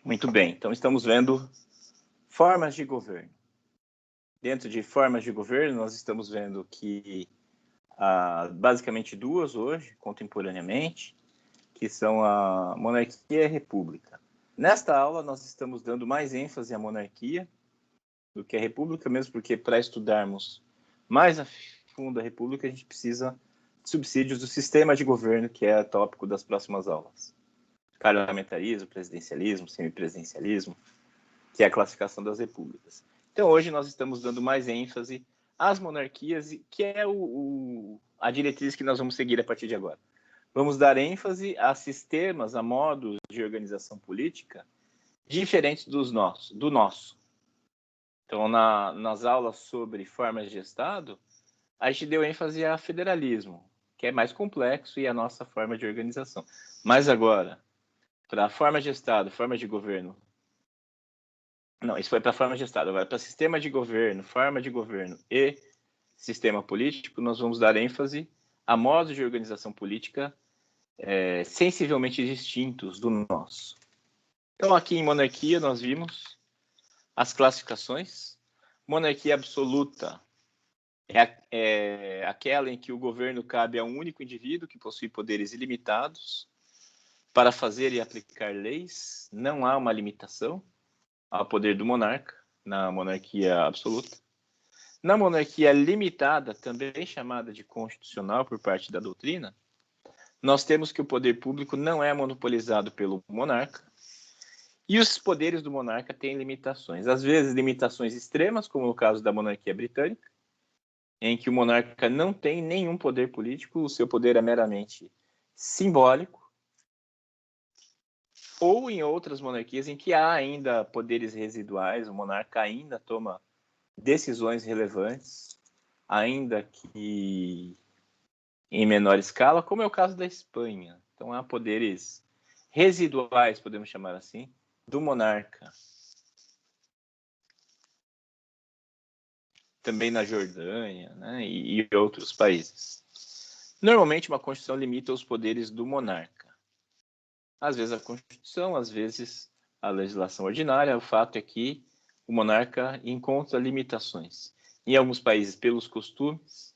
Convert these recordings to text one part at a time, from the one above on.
Muito bem, então estamos vendo formas de governo. Dentro de formas de governo, nós estamos vendo que há basicamente duas hoje, contemporaneamente, que são a monarquia e a república. Nesta aula, nós estamos dando mais ênfase à monarquia do que à república, mesmo porque para estudarmos mais a fundo a república, a gente precisa de subsídios do sistema de governo, que é o tópico das próximas aulas. Parlamentarismo, presidencialismo, semipresidencialismo, que é a classificação das repúblicas. Então, hoje nós estamos dando mais ênfase às monarquias, que é a diretriz que nós vamos seguir a partir de agora. Vamos dar ênfase a sistemas, a modos de organização política diferentes do nosso. Então, nas aulas sobre formas de Estado, a gente deu ênfase a federalismo, que é mais complexo e a nossa forma de organização. Mas agora, para formas de Estado, formas de governo... Não, isso foi para forma de Estado. Agora, para sistema de governo, forma de governo e sistema político, nós vamos dar ênfase a modos de organização política sensivelmente distintos do nosso. Então, aqui em monarquia, nós vimos as classificações. Monarquia absoluta é aquela em que o governo cabe a um único indivíduo que possui poderes ilimitados para fazer e aplicar leis. Não há uma limitação ao poder do monarca na monarquia absoluta. Na monarquia limitada, também chamada de constitucional por parte da doutrina, nós temos que o poder público não é monopolizado pelo monarca e os poderes do monarca têm limitações. Às vezes, limitações extremas, como no caso da monarquia britânica, em que o monarca não tem nenhum poder político, o seu poder é meramente simbólico, ou em outras monarquias em que há ainda poderes residuais, o monarca ainda toma decisões relevantes, ainda que em menor escala, como é o caso da Espanha. Então, há poderes residuais, podemos chamar assim, do monarca. Também na Jordânia, né, e outros países. Normalmente, uma Constituição limita os poderes do monarca. Às vezes a Constituição, às vezes a legislação ordinária. O fato é que o monarca encontra limitações. Em alguns países, pelos costumes.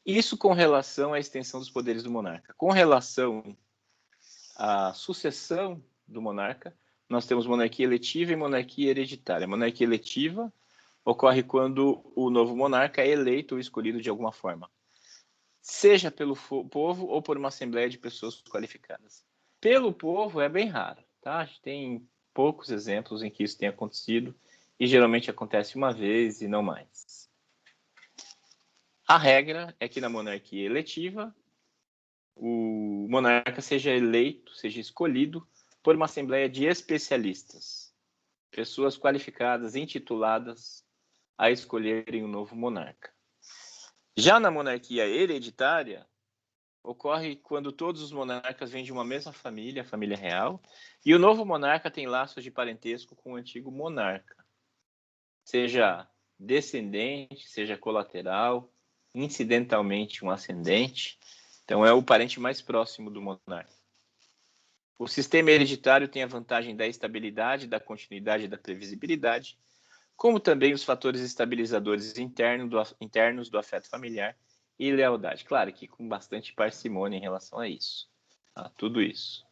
Isso com relação à extensão dos poderes do monarca. Com relação à sucessão do monarca, nós temos monarquia eletiva e monarquia hereditária. A monarquia eletiva ocorre quando o novo monarca é eleito ou escolhido de alguma forma, seja pelo povo ou por uma assembleia de pessoas qualificadas. Pelo povo é bem raro, tá? A gente tem poucos exemplos em que isso tenha acontecido e geralmente acontece uma vez e não mais. A regra é que na monarquia eletiva, o monarca seja eleito, seja escolhido por uma assembleia de especialistas, pessoas qualificadas, intituladas a escolherem o novo monarca. Já na monarquia hereditária, ocorre quando todos os monarcas vêm de uma mesma família, a família real, e o novo monarca tem laços de parentesco com o antigo monarca, seja descendente, seja colateral, incidentalmente um ascendente. Então, é o parente mais próximo do monarca. O sistema hereditário tem a vantagem da estabilidade, da continuidade e da previsibilidade, como também os fatores estabilizadores internos do afeto familiar e lealdade. Claro que com bastante parcimônia em relação a isso, a tudo isso.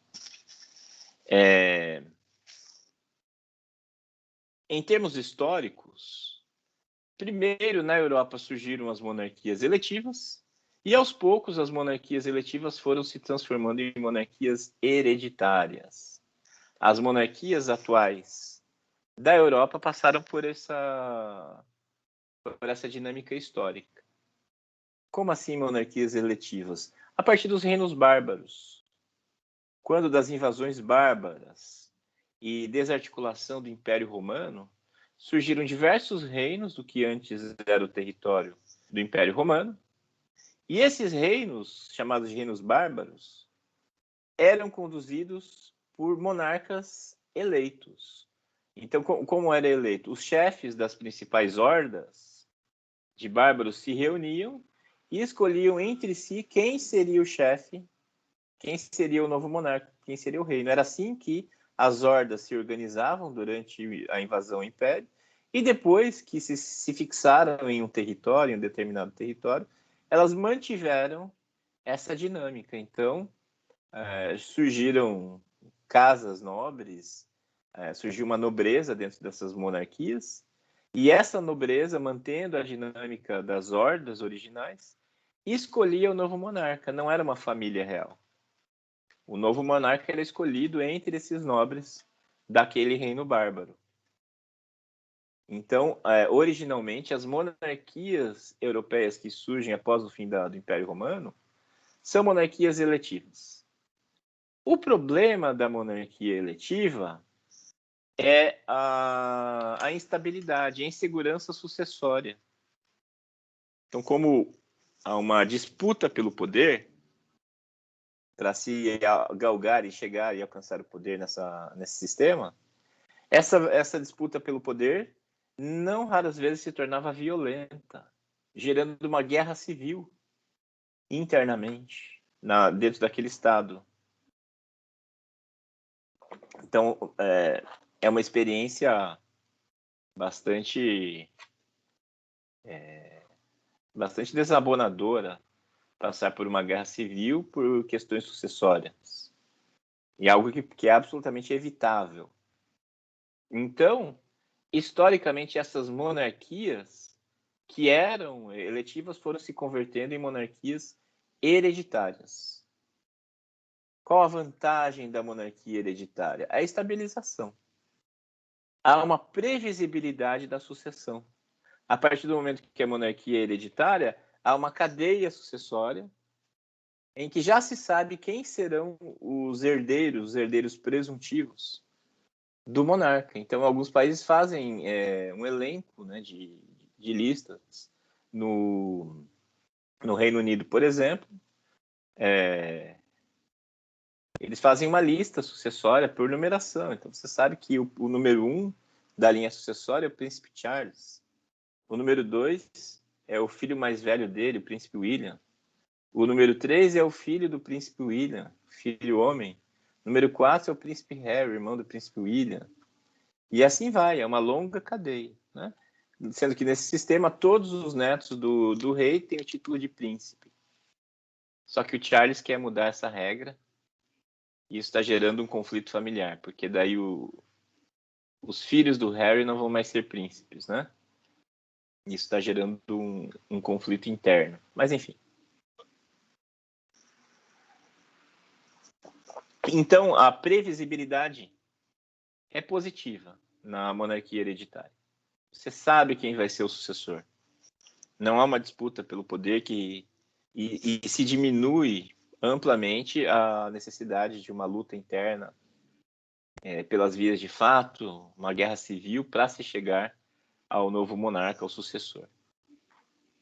Em termos históricos, primeiro na Europa surgiram as monarquias eletivas e aos poucos as monarquias eletivas foram se transformando em monarquias hereditárias. As monarquias atuais da Europa passaram por essa dinâmica histórica. Como assim monarquias eletivas? A partir dos reinos bárbaros. Quando das invasões bárbaras e desarticulação do Império Romano, surgiram diversos reinos do que antes era o território do Império Romano. E esses reinos, chamados de reinos bárbaros, eram conduzidos por monarcas eleitos. Então, como era eleito? Os chefes das principais hordas de bárbaros se reuniam e escolhiam entre si quem seria o chefe, quem seria o novo monarca. quem seria o reino. Era assim que as hordas se organizavam durante a invasão ao Império, e depois que se fixaram em um território, em um determinado território, elas mantiveram essa dinâmica. Então, surgiram casas nobres, surgiu uma nobreza dentro dessas monarquias, e essa nobreza, mantendo a dinâmica das hordas originais, escolhia o novo monarca, não era uma família real. O novo monarca era escolhido entre esses nobres daquele reino bárbaro. Então, originalmente, as monarquias europeias que surgem após o fim do Império Romano são monarquias eletivas. O problema da monarquia eletiva é a instabilidade, a insegurança sucessória. Então, como há uma disputa pelo poder, para se galgar e chegar e alcançar o poder nesse sistema, essa disputa pelo poder não raras vezes se tornava violenta, gerando uma guerra civil internamente dentro daquele Estado. Então, é uma experiência bastante desabonadora passar por uma guerra civil por questões sucessórias. E algo que é absolutamente evitável. Então, historicamente, essas monarquias que eram eletivas foram se convertendo em monarquias hereditárias. Qual a vantagem da monarquia hereditária? A estabilização. Há uma previsibilidade da sucessão. A partir do momento que a monarquia é hereditária, há uma cadeia sucessória em que já se sabe quem serão os herdeiros presuntivos do monarca. Então, alguns países fazem um elenco, né, de listas. No Reino Unido, por exemplo, eles fazem uma lista sucessória por numeração. Então, você sabe que o número 1 da linha sucessória é o príncipe Charles. O número 2 é o filho mais velho dele, o príncipe William. O número 3 é o filho do príncipe William, filho homem. O número 4 é o príncipe Harry, irmão do príncipe William. E assim vai, é uma longa cadeia, né? Sendo que nesse sistema todos os netos do rei têm o título de príncipe. Só que o Charles quer mudar essa regra e isso está gerando um conflito familiar, porque daí os filhos do Harry não vão mais ser príncipes, né? Isso está gerando um conflito interno. Mas enfim. Então, a previsibilidade é positiva na monarquia hereditária. Você sabe quem vai ser o sucessor. Não há uma disputa pelo poder e se diminui amplamente a necessidade de uma luta interna pelas vias de fato, uma guerra civil para se chegar ao novo monarca, ao sucessor.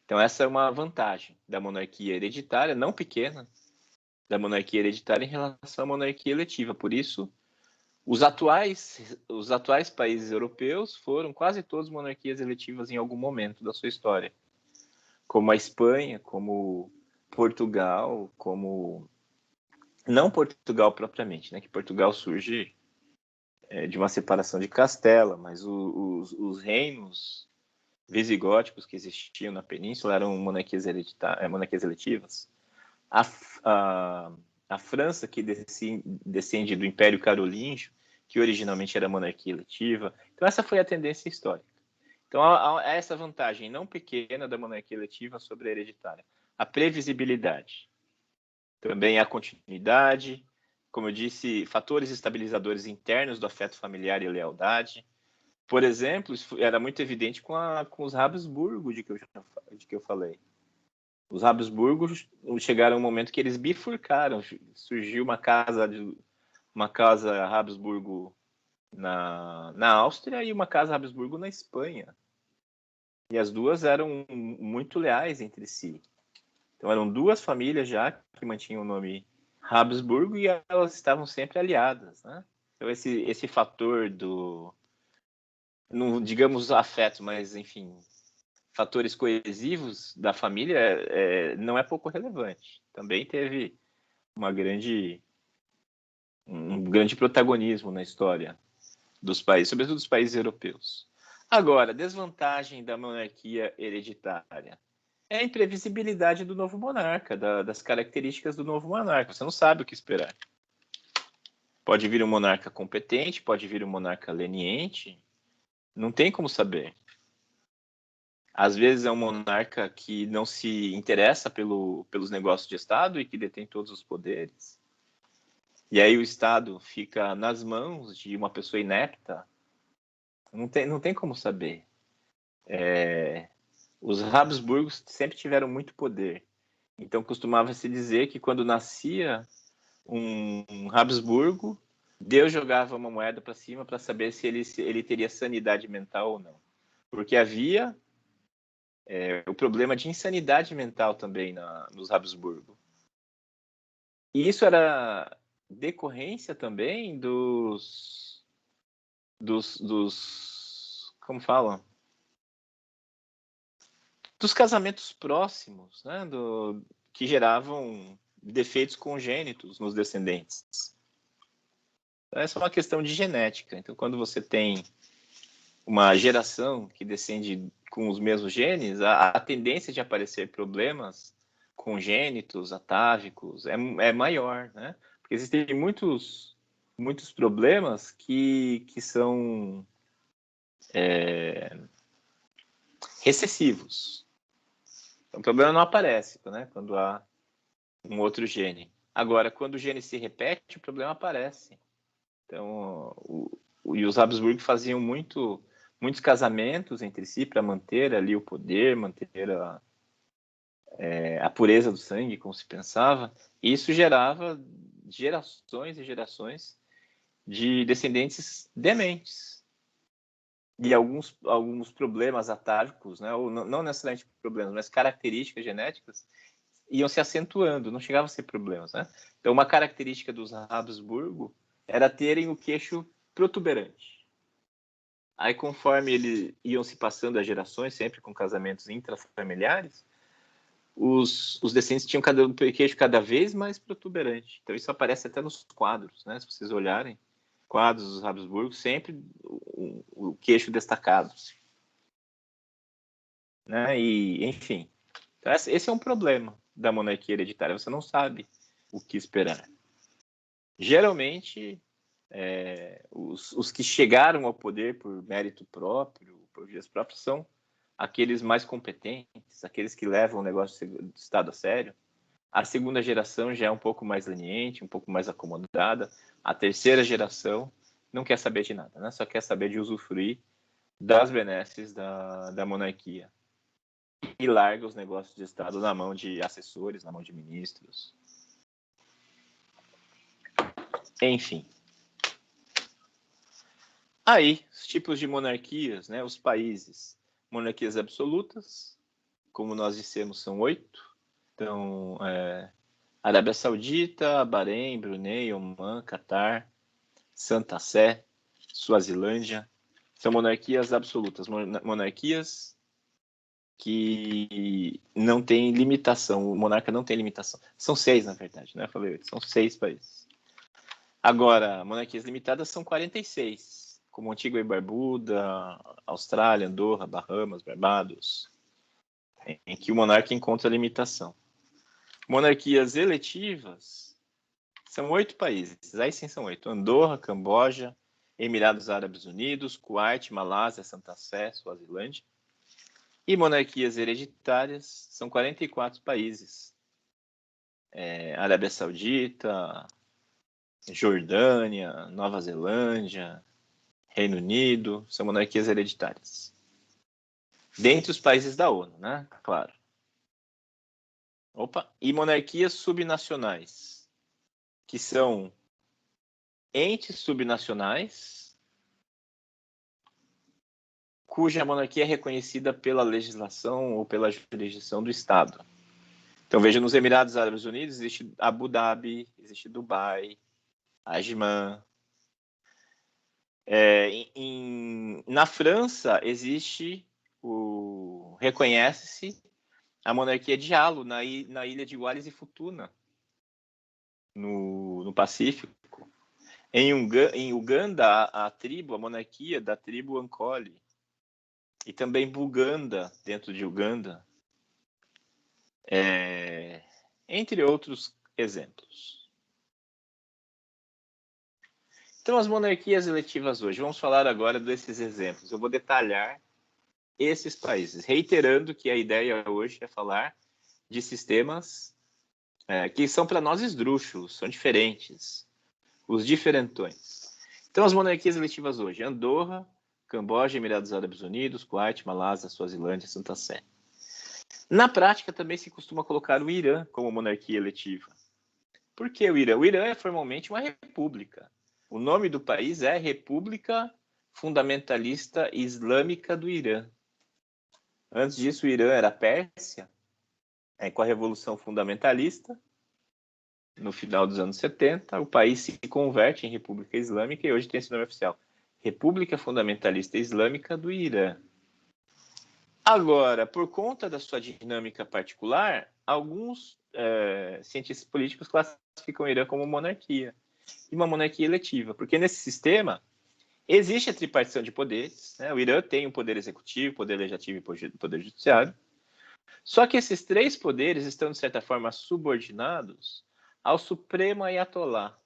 Então essa é uma vantagem da monarquia hereditária, não pequena, da monarquia hereditária em relação à monarquia eletiva. Por isso, os atuais países europeus foram quase todos monarquias eletivas em algum momento da sua história. Como a Espanha, como Portugal, como... Não Portugal propriamente, né? Que Portugal surge de uma separação de Castela, mas os reinos visigóticos que existiam na península eram monarquias eletivas. A França, que descende do Império Carolíngio, que originalmente era monarquia eletiva. Então, essa foi a tendência histórica. Então, há essa vantagem não pequena da monarquia eletiva sobre a hereditária. A previsibilidade. Também a continuidade, como eu disse, fatores estabilizadores internos do afeto familiar e lealdade. Por exemplo, isso era muito evidente com os Habsburgo, de que eu falei. Os Habsburgos chegaram a um momento que eles bifurcaram. Surgiu uma casa Habsburgo na Áustria e uma casa Habsburgo na Espanha. E as duas eram muito leais entre si. Então eram duas famílias já que mantinham o nome Habsburgo e elas estavam sempre aliadas, né? Então esse fator não digamos afeto, mas enfim, fatores coesivos da família não é pouco relevante. Também teve uma grande um grande protagonismo na história dos países, sobretudo dos países europeus. Agora, desvantagem da monarquia hereditária é a imprevisibilidade do novo monarca, das características do novo monarca. Você não sabe o que esperar. Pode vir um monarca competente, pode vir um monarca leniente, não tem como saber. Às vezes é um monarca que não se interessa pelos negócios de Estado e que detém todos os poderes. E aí o Estado fica nas mãos de uma pessoa inepta. Não tem como saber. Os Habsburgos sempre tiveram muito poder. Então costumava-se dizer que quando nascia um Habsburgo, Deus jogava uma moeda para cima para saber se ele teria sanidade mental ou não. Porque havia o problema de insanidade mental também nos Habsburgo. E isso era decorrência também dos como falam? Dos casamentos próximos, né? Que geravam defeitos congênitos nos descendentes. Então, essa é uma questão de genética. Então, quando você tem uma geração que descende com os mesmos genes, a tendência de aparecer problemas congênitos, atávicos, é maior, né? Porque existem muitos problemas que são recessivos. Então, o problema não aparece, né? Quando há um outro gene. Agora, quando o gene se repete, o problema aparece. Então, e os Habsburgo faziam muitos casamentos entre si para manter ali o poder, manter a pureza do sangue, como se pensava. E isso gerava gerações e gerações de descendentes dementes. E alguns problemas atávicos, né? Ou não necessariamente problemas, mas características genéticas, iam se acentuando, não chegavam a ser problemas, né? Então, uma característica dos Habsburgo era terem o queixo protuberante. Aí, conforme eles iam se passando as gerações, sempre com casamentos intrafamiliares, os descendentes tinham o queixo cada vez mais protuberante. Então, isso aparece até nos quadros, né? Se vocês olharem, quadros dos Habsburgo, sempre o queixo destacado. Né? E, enfim, então, esse é um problema da monarquia hereditária. Você não sabe o que esperar. Geralmente, os que chegaram ao poder por mérito próprio, por vias próprias, são aqueles mais competentes, aqueles que levam o negócio de Estado a sério. A segunda geração já é um pouco mais leniente, um pouco mais acomodada. A terceira geração não quer saber de nada, né? Só quer saber de usufruir das benesses da monarquia. E larga os negócios de Estado na mão de assessores, na mão de ministros. Enfim. Aí, os tipos de monarquias, né? Os países. Monarquias absolutas, como nós dissemos, são 8. Então, Arábia Saudita, Bahrein, Brunei, Omã, Catar, Santa Sé, Suazilândia. São monarquias absolutas, monarquias que não têm limitação, o monarca não tem limitação. São 6, na verdade, né? Eu falei 8, são 6 países. Agora, monarquias limitadas são 46, como Antigua e Barbuda, Austrália, Andorra, Bahamas, Barbados, em que o monarca encontra limitação. Monarquias eletivas são 8 países, aí sim são 8. Andorra, Camboja, Emirados Árabes Unidos, Kuwait, Malásia, Santa Sé, Suazilândia. E monarquias hereditárias são 44 países. Arábia Saudita, Jordânia, Nova Zelândia, Reino Unido, são monarquias hereditárias. Dentre os países da ONU, né? Claro. E monarquias subnacionais, que são entes subnacionais cuja monarquia é reconhecida pela legislação ou pela jurisdição do Estado. Então, veja, nos Emirados Árabes Unidos existe Abu Dhabi, existe Dubai, Ajman. Na França existe reconhece-se a monarquia de Halo, na ilha de Wallis e Futuna, no Pacífico. Em Uganda, a monarquia da tribo Ankole. E também Buganda, dentro de Uganda. Entre outros exemplos. Então, as monarquias eletivas hoje. Vamos falar agora desses exemplos. Eu vou detalhar esses países, reiterando que a ideia hoje é falar de sistemas que são para nós esdrúxulos, são diferentes, os diferentões. Então, as monarquias eletivas hoje: Andorra, Camboja, Emirados Árabes Unidos, Kuwait, Malásia, Suazilândia, Santa Sé. Na prática, também se costuma colocar o Irã como monarquia eletiva. Por que o Irã? O Irã é formalmente uma república. O nome do país é República Fundamentalista Islâmica do Irã. Antes disso, o Irã era a Pérsia, com a Revolução Fundamentalista. No final dos anos 70, o país se converte em República Islâmica e hoje tem esse nome oficial: República Fundamentalista Islâmica do Irã. Agora, por conta da sua dinâmica particular, alguns cientistas políticos classificam o Irã como monarquia, e uma monarquia eletiva, porque nesse sistema existe a tripartição de poderes, né? O Irã tem o poder executivo, poder legislativo e poder judiciário, só que esses três poderes estão, de certa forma, subordinados ao Supremo Ayatolá.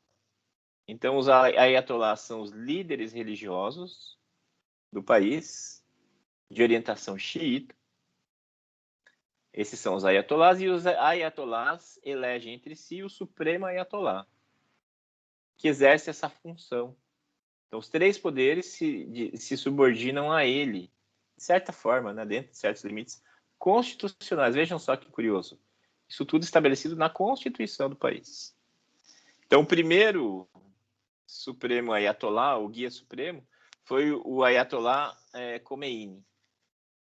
Então, os Ayatolás são os líderes religiosos do país, de orientação xiita. Esses são os Ayatolás, e os Ayatolás elegem entre si o Supremo Ayatolá, que exerce essa função. Então, os três poderes se subordinam a ele, de certa forma, né, dentro de certos limites constitucionais. Vejam só que curioso. Isso tudo estabelecido na Constituição do país. Então, o primeiro Supremo Ayatolá, o guia supremo, foi o Ayatolá Khomeini.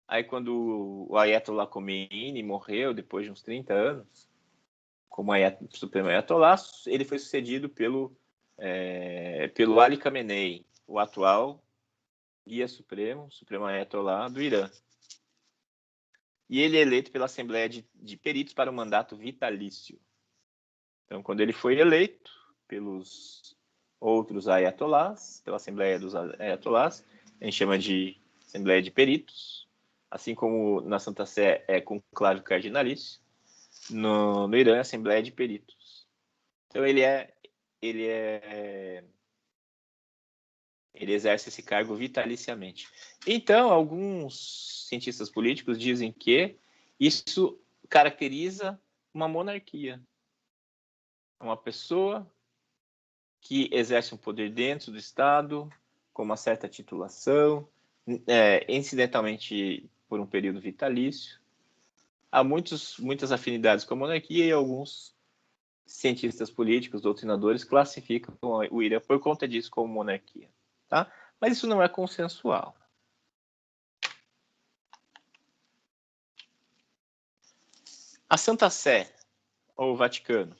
Aí, quando o Ayatollah Khomeini morreu, depois de uns 30 anos, como Supremo Ayatollah, ele foi sucedido pelo Ali Khamenei, o atual guia supremo Ayatollah do Irã. E ele é eleito pela Assembleia de Peritos para um mandato vitalício. Então, quando ele foi eleito pelos outros Ayatollahs, pela Assembleia dos Ayatollahs, a gente chama de Assembleia de Peritos, assim como na Santa Sé é conclave cardinalício, no Irã é Assembleia de Peritos. Então ele exerce esse cargo vitaliciamente. Então, alguns cientistas políticos dizem que isso caracteriza uma monarquia. Uma pessoa que exerce um poder dentro do Estado, com uma certa titulação, incidentalmente por um período vitalício. Há muitas afinidades com a monarquia, e alguns cientistas políticos, doutrinadores, classificam o Irã por conta disso como monarquia. Tá? Mas isso não é consensual. A Santa Sé, ou Vaticano.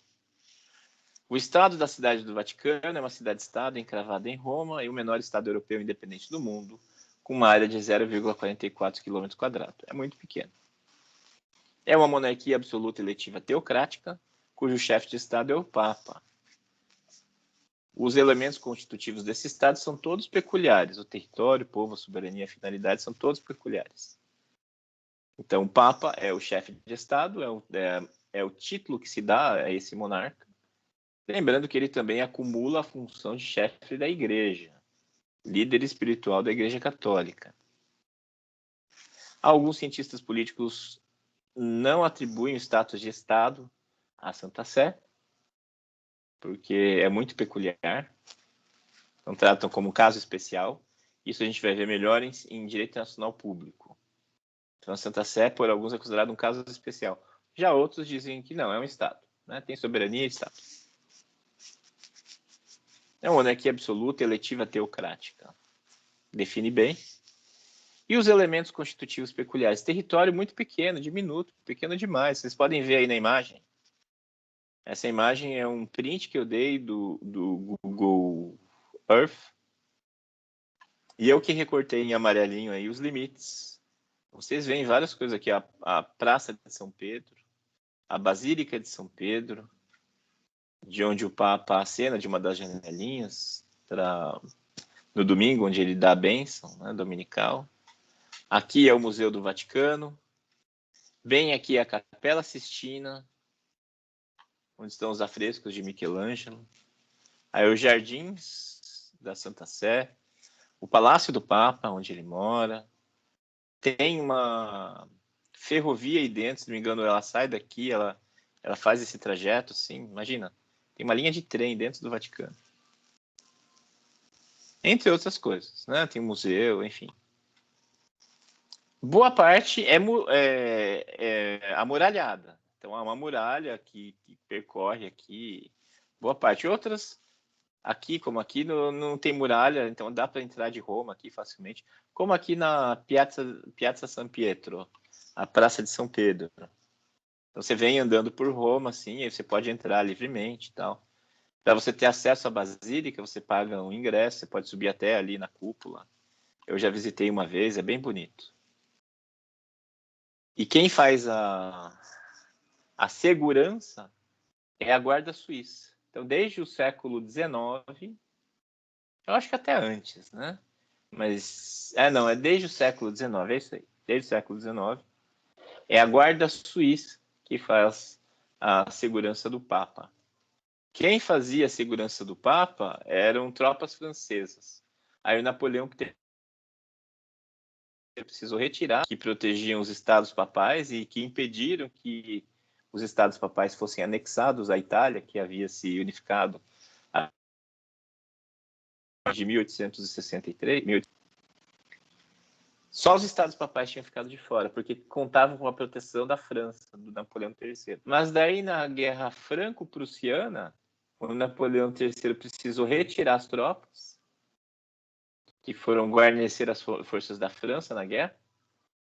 O estado da cidade do Vaticano é uma cidade-estado encravada em Roma e o menor estado europeu independente do mundo, com uma área de 0,44 km². É muito pequeno. É uma monarquia absoluta eletiva teocrática, cujo chefe de estado é o Papa. Os elementos constitutivos desse estado são todos peculiares. O território, o povo, a soberania, a finalidade são todos peculiares. Então, o Papa é o chefe de estado, é o título que se dá a esse monarca. Lembrando que ele também acumula a função de chefe da igreja, líder espiritual da Igreja Católica. Alguns cientistas políticos não atribuem o status de Estado à Santa Sé, porque é muito peculiar. Então, tratam como caso especial. Isso a gente vai ver melhor em direito internacional público. Então, a Santa Sé, por alguns, é considerado um caso especial. Já outros dizem que não, é um Estado, né? Tem soberania e Estado. É uma monarquia absoluta, eletiva, teocrática. Define bem. E os elementos constitutivos peculiares? Território muito pequeno, diminuto, pequeno demais. Vocês podem ver aí na imagem. Essa imagem é um print que eu dei do Google Earth. E eu que recortei em amarelinho aí os limites. Vocês veem várias coisas aqui. A Praça de São Pedro, a Basílica de São Pedro, de onde o Papa acena de uma das janelinhas no domingo, onde ele dá a bênção, né, dominical. Aqui é o Museu do Vaticano. Bem aqui é a Capela Sistina, onde estão os afrescos de Michelangelo. Aí os Jardins da Santa Sé, o Palácio do Papa, onde ele mora. Tem uma ferrovia aí dentro, se não me engano, ela sai daqui, ela faz esse trajeto, assim, imagina. Tem uma linha de trem dentro do Vaticano. Entre outras coisas, né? Tem museu, enfim. Boa parte é amuralhada. Então, há uma muralha que percorre aqui. Boa parte. Outras, aqui, como aqui, não tem muralha, então dá para entrar de Roma aqui facilmente. Como aqui na Piazza San Pietro, a Praça de São Pedro. Então, você vem andando por Roma, assim, aí você pode entrar livremente e tal. Para você ter acesso à Basílica, você paga um ingresso, você pode subir até ali na cúpula. Eu já visitei uma vez, é bem bonito. E quem faz a segurança é a Guarda Suíça. Então, desde o século XIX, eu acho que até antes, né? Mas, não, é desde o século XIX, é isso aí. Desde o século XIX, é a Guarda Suíça que faz a segurança do Papa. Quem fazia a segurança do Papa eram tropas francesas. Aí o Napoleão precisou retirar, que protegiam os estados papais e que impediram que os estados papais fossem anexados à Itália, que havia se unificado de 1863. Só os estados papais tinham ficado de fora, porque contavam com a proteção da França, do Napoleão III. Mas daí, na Guerra Franco-Prussiana, o Napoleão III precisou retirar as tropas, que foram guarnecer as forças da França na guerra,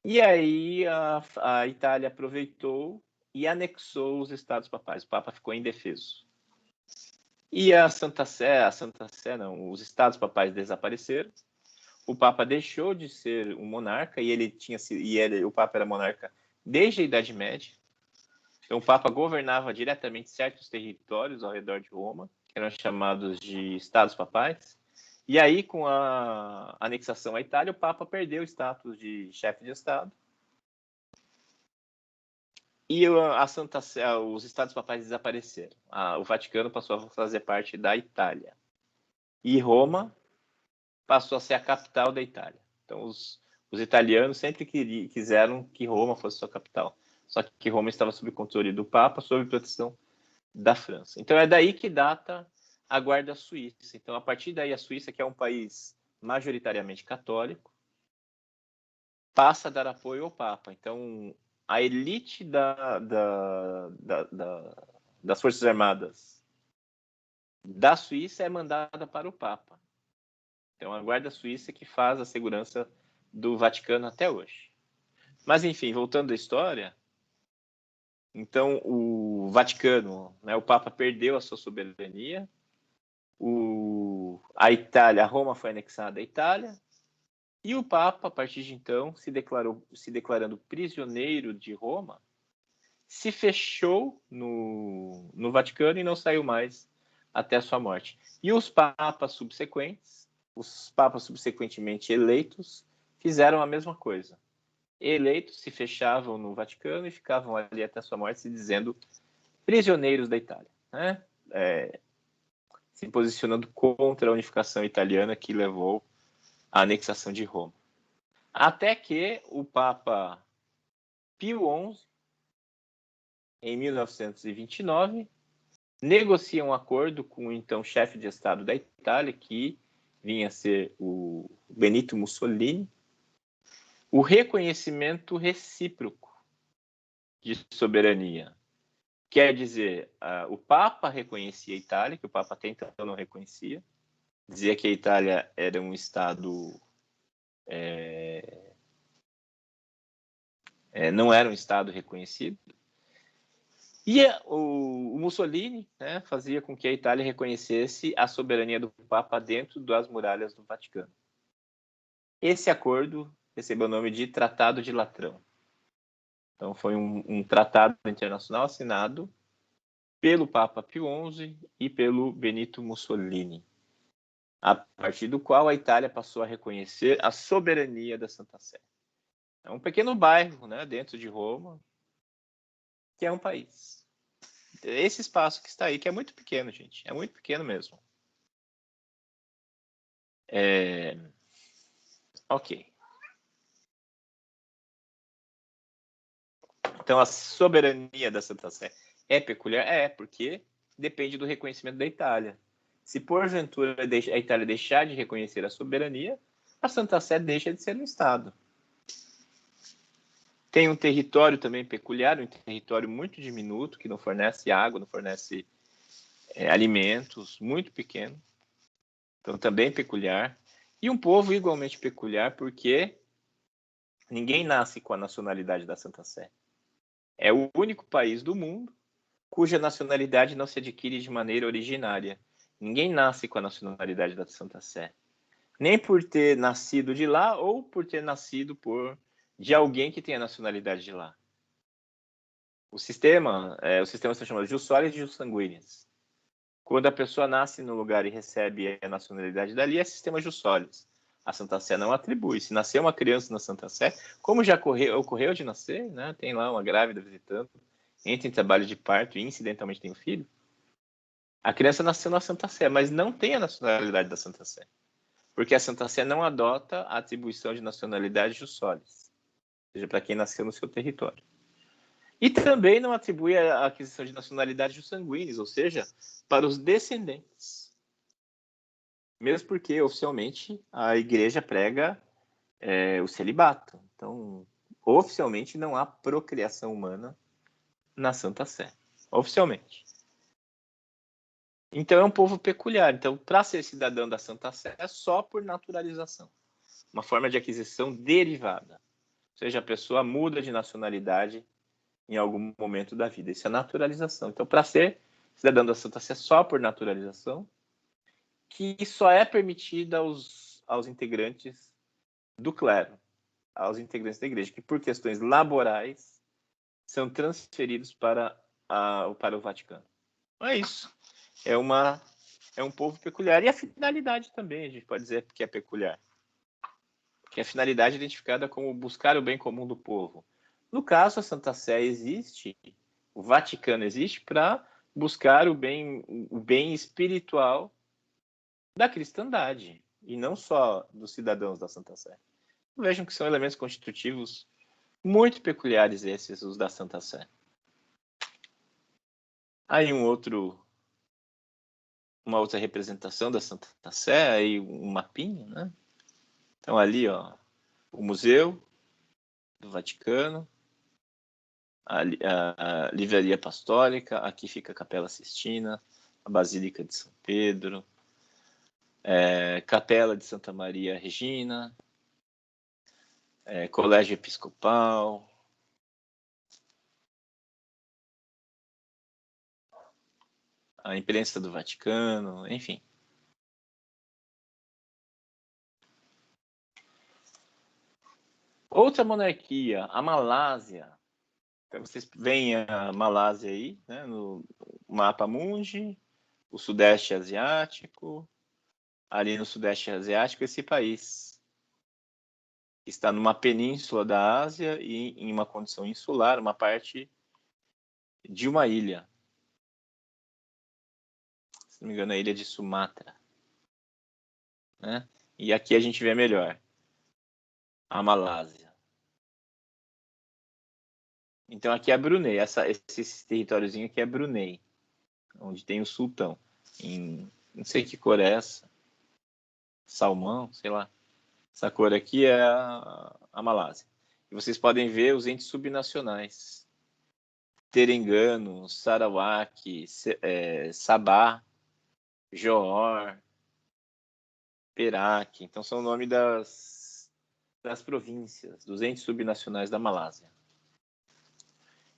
e aí a Itália aproveitou e anexou os estados papais. O Papa ficou indefeso. E a Santa Sé não, os estados papais desapareceram. O Papa deixou de ser um monarca o Papa era monarca desde a Idade Média. Então o Papa governava diretamente certos territórios ao redor de Roma, que eram chamados de estados papais. E aí, com a anexação à Itália, o Papa perdeu o status de chefe de Estado. E os estados papais desapareceram. O Vaticano passou a fazer parte da Itália. E Roma passou a ser a capital da Itália. Então, os italianos sempre quiseram que Roma fosse sua capital. Só que Roma estava sob controle do Papa, sob proteção da França. Então, é daí que data a Guarda Suíça. Então, a partir daí, a Suíça, que é um país majoritariamente católico, passa a dar apoio ao Papa. Então, a elite das Forças Armadas da Suíça é mandada para o Papa. Então, a Guarda Suíça que faz a segurança do Vaticano até hoje. Mas, enfim, voltando à história, então o Vaticano, né, o Papa perdeu a sua soberania, a Itália, a Roma foi anexada à Itália, e o Papa, a partir de então, se declarando prisioneiro de Roma, se fechou no Vaticano e não saiu mais até a sua morte. E os papas subsequentemente eleitos, fizeram a mesma coisa. Eleitos se fechavam no Vaticano e ficavam ali até a sua morte, se dizendo prisioneiros da Itália, né? Se posicionando contra a unificação italiana que levou à anexação de Roma. Até que o Papa Pio XI, em 1929, negocia um acordo com o então chefe de Estado da Itália, que vinha a ser o Benito Mussolini, o reconhecimento recíproco de soberania. Quer dizer, o Papa reconhecia a Itália, que o Papa até então não reconhecia, dizia que a Itália era um Estado... não era um Estado reconhecido. E o Mussolini, né, fazia com que a Itália reconhecesse a soberania do Papa dentro das muralhas do Vaticano. Esse acordo recebeu o nome de Tratado de Latrão. Então, foi um tratado internacional assinado pelo Papa Pio XI e pelo Benito Mussolini, a partir do qual a Itália passou a reconhecer a soberania da Santa Sé. É um pequeno bairro, né, dentro de Roma, que é um país. Esse espaço que está aí, que é muito pequeno, gente, é muito pequeno mesmo. Ok. Então, a soberania da Santa Sé é peculiar? É, porque depende do reconhecimento da Itália. Se porventura a Itália deixar de reconhecer a soberania, a Santa Sé deixa de ser um Estado. Tem um território também peculiar, um território muito diminuto, que não fornece água, não fornece alimentos, muito pequeno. Então, também peculiar. E um povo igualmente peculiar, porque ninguém nasce com a nacionalidade da Santa Sé. É o único país do mundo cuja nacionalidade não se adquire de maneira originária. Ninguém nasce com a nacionalidade da Santa Sé. Nem por ter nascido de lá ou por ter nascido de alguém que tenha nacionalidade de lá. O sistema se chama jus solis e jus sanguinis. Quando a pessoa nasce no lugar e recebe a nacionalidade dali, é sistema jus solis. A Santa Sé não atribui. Se nascer uma criança na Santa Sé, como já ocorreu de nascer, né? Tem lá uma grávida visitando, entra em trabalho de parto e incidentalmente tem um filho, a criança nasceu na Santa Sé, mas não tem a nacionalidade da Santa Sé. Porque a Santa Sé não adota a atribuição de nacionalidade jus solis, ou seja, para quem nasceu no seu território. E também não atribui a aquisição de nacionalidade jus sanguinis, ou seja, para os descendentes. Mesmo porque, oficialmente, a igreja prega o celibato. Então, oficialmente, não há procriação humana na Santa Sé. Oficialmente. Então, é um povo peculiar. Então, para ser cidadão da Santa Sé, é só por naturalização. Uma forma de aquisição derivada. Ou seja, a pessoa muda de nacionalidade em algum momento da vida. Isso é naturalização. Então, para ser cidadão da Santa Sé, é só por naturalização, que só é permitida aos integrantes do clero, aos integrantes da igreja, que por questões laborais são transferidos para o Vaticano. É isso. É um povo peculiar. E a finalidade também, a gente pode dizer que é peculiar. Que é a finalidade identificada como buscar o bem comum do povo. No caso, a Santa Sé existe, o Vaticano existe para buscar o bem espiritual da cristandade, e não só dos cidadãos da Santa Sé. Vejam que são elementos constitutivos muito peculiares esses, os da Santa Sé. Aí uma outra representação da Santa Sé, aí um mapinha, né? Então ali, ó, o Museu do Vaticano, a Livraria Apostólica, aqui fica a Capela Sistina, a Basílica de São Pedro, Capela de Santa Maria Regina, Colégio Episcopal, a Imprensa do Vaticano, enfim. Outra monarquia, a Malásia. Então, vocês veem a Malásia aí, né, no mapa mundi, o Sudeste Asiático, ali no Sudeste Asiático, esse país está numa península da Ásia e em uma condição insular, uma parte de uma ilha. Se não me engano, a ilha de Sumatra. Né? E aqui a gente vê melhor a Malásia. Então aqui é Brunei, esse territóriozinho aqui é Brunei, onde tem o sultão. Não sei que cor é essa, salmão, sei lá. Essa cor aqui é a Malásia. E vocês podem ver os entes subnacionais. Terengganu, Sarawak, Sabah, Johor, Perak. Então são o nome das províncias, dos entes subnacionais da Malásia.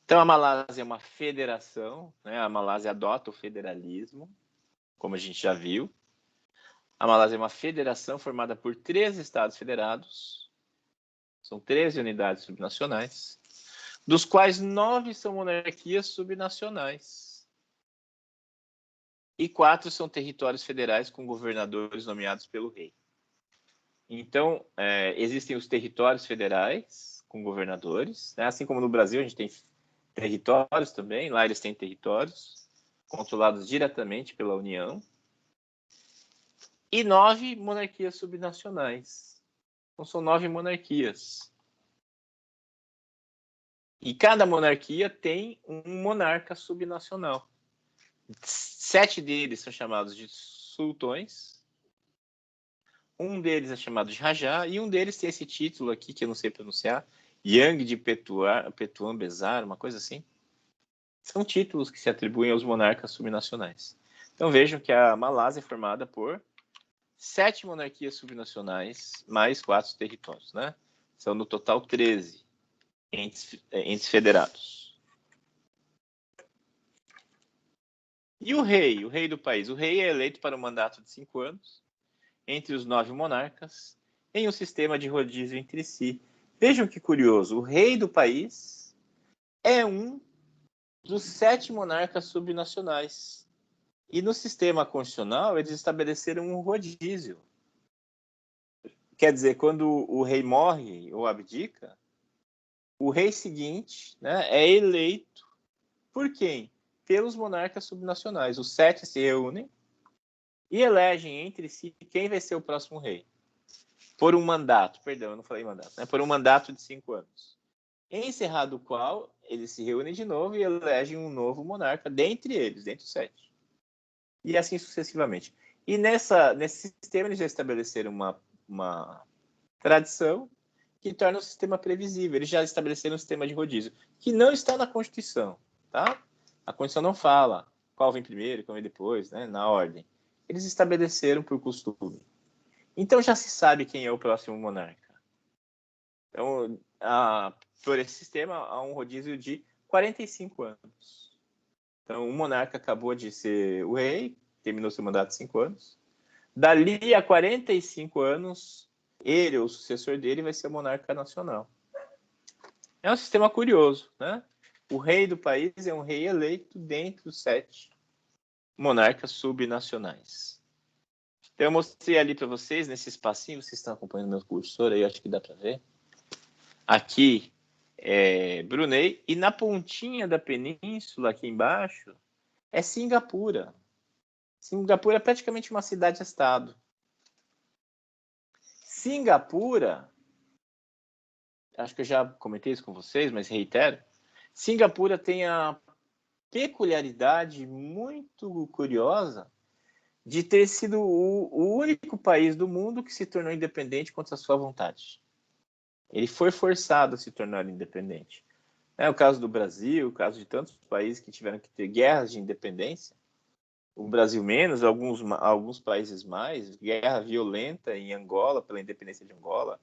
Então a Malásia é uma federação, né? A Malásia adota o federalismo, como a gente já viu. A Malásia é uma federação formada por 13 estados federados. São 13 unidades subnacionais, dos quais 9 são monarquias subnacionais. e 4 são territórios federais com governadores nomeados pelo rei. Então, existem os territórios federais com governadores, né? Assim como no Brasil a gente tem territórios também, lá eles têm territórios controlados diretamente pela União, e 9 monarquias subnacionais. Então, são 9 monarquias. E cada monarquia tem um monarca subnacional. 7 deles são chamados de sultões, um deles é chamado de Rajá, e um deles tem esse título aqui, que eu não sei pronunciar, Yang de Petuan Bezar, uma coisa assim. São títulos que se atribuem aos monarcas subnacionais. Então vejam que a Malásia é formada por 7 monarquias subnacionais, mais 4 territórios, né? São no total 13 entes federados. E o rei do país? O rei é eleito para um mandato de 5 anos, entre os 9 monarcas, em um sistema de rodízio entre si. Vejam que curioso, o rei do país é um dos 7 monarcas subnacionais. E no sistema constitucional, eles estabeleceram um rodízio. Quer dizer, quando o rei morre ou abdica, o rei seguinte, né, é eleito por quem? Pelos monarcas subnacionais. Os 7 se reúnem e elegem entre si quem vai ser o próximo rei. Por um mandato, perdão, eu não falei mandato, né? Por um mandato de 5 anos. Encerrado o qual, eles se reúnem de novo e elegem um novo monarca dentre eles, dentre os 7. E assim sucessivamente. E nesse sistema eles já estabeleceram uma tradição que torna o sistema previsível. Eles já estabeleceram um sistema de rodízio, que não está na Constituição, tá? A Constituição não fala qual vem primeiro, qual vem depois, né? Na ordem. Eles estabeleceram por costume. Então já se sabe quem é o próximo monarca. Então, por esse sistema, há um rodízio de 45 anos. Então, o monarca acabou de ser o rei, terminou seu mandato de 5 anos. Dali a 45 anos, ele ou o sucessor dele vai ser o monarca nacional. É um sistema curioso, né? O rei do país é um rei eleito dentre os 7 monarcas subnacionais. Então, eu mostrei ali para vocês, nesse espacinho, vocês estão acompanhando meu cursor aí, acho que dá para ver. Aqui é Brunei, e na pontinha da península, aqui embaixo, é Singapura. Singapura é praticamente uma cidade-estado. Singapura, acho que eu já comentei isso com vocês, mas reitero, Singapura tem a peculiaridade muito curiosa de ter sido o único país do mundo que se tornou independente contra a sua vontade. Ele foi forçado a se tornar independente. É o caso do Brasil, o caso de tantos países que tiveram que ter guerras de independência. O Brasil menos, alguns países mais. Guerra violenta em Angola, pela independência de Angola,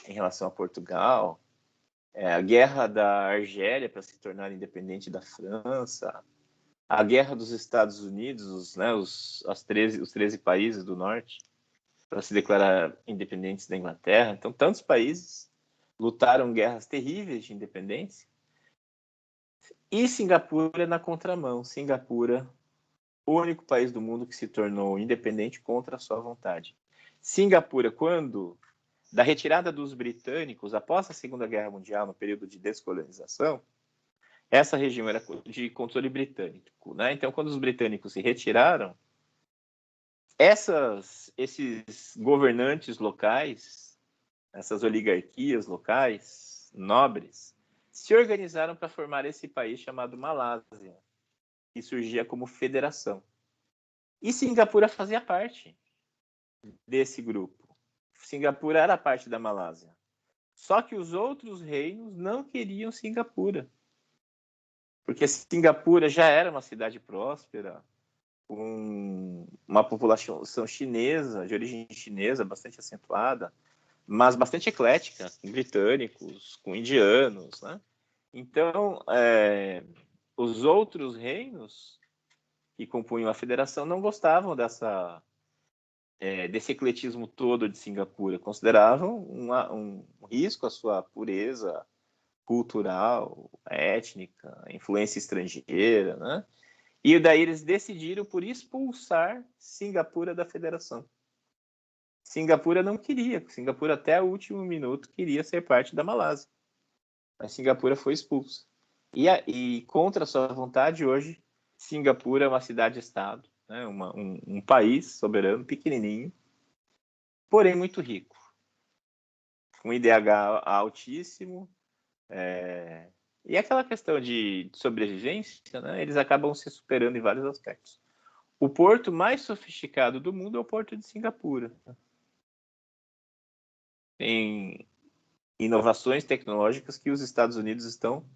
em relação a Portugal. A guerra da Argélia para se tornar independente da França. A guerra dos Estados Unidos, né, os 13 países do norte, para se declarar independentes da Inglaterra. Então, tantos países lutaram guerras terríveis de independência. E Singapura na contramão. Singapura, o único país do mundo que se tornou independente contra a sua vontade. Singapura, quando da retirada dos britânicos após a Segunda Guerra Mundial, no período de descolonização, essa região era de controle britânico, né? Então, quando os britânicos se retiraram, esses governantes locais, essas oligarquias locais, nobres, se organizaram para formar esse país chamado Malásia, que surgia como federação. E Singapura fazia parte desse grupo. Singapura era parte da Malásia. Só que os outros reinos não queriam Singapura. Porque Singapura já era uma cidade próspera, com uma população chinesa, de origem chinesa, bastante acentuada, mas bastante eclética, com britânicos, com indianos, né? Então, os outros reinos que compunham a federação não gostavam desse ecletismo todo de Singapura, consideravam um risco à sua pureza cultural, étnica, influência estrangeira, né? E daí eles decidiram por expulsar Singapura da federação. Singapura não queria. Singapura até o último minuto queria ser parte da Malásia. Mas Singapura foi expulsa. E contra a sua vontade, hoje, Singapura é uma cidade-estado, né? Um país soberano, pequenininho, porém muito rico. Com IDH altíssimo. E aquela questão de sobrevivência, né? Eles acabam se superando em vários aspectos. O porto mais sofisticado do mundo é o porto de Singapura. Tem inovações tecnológicas que os Estados Unidos estão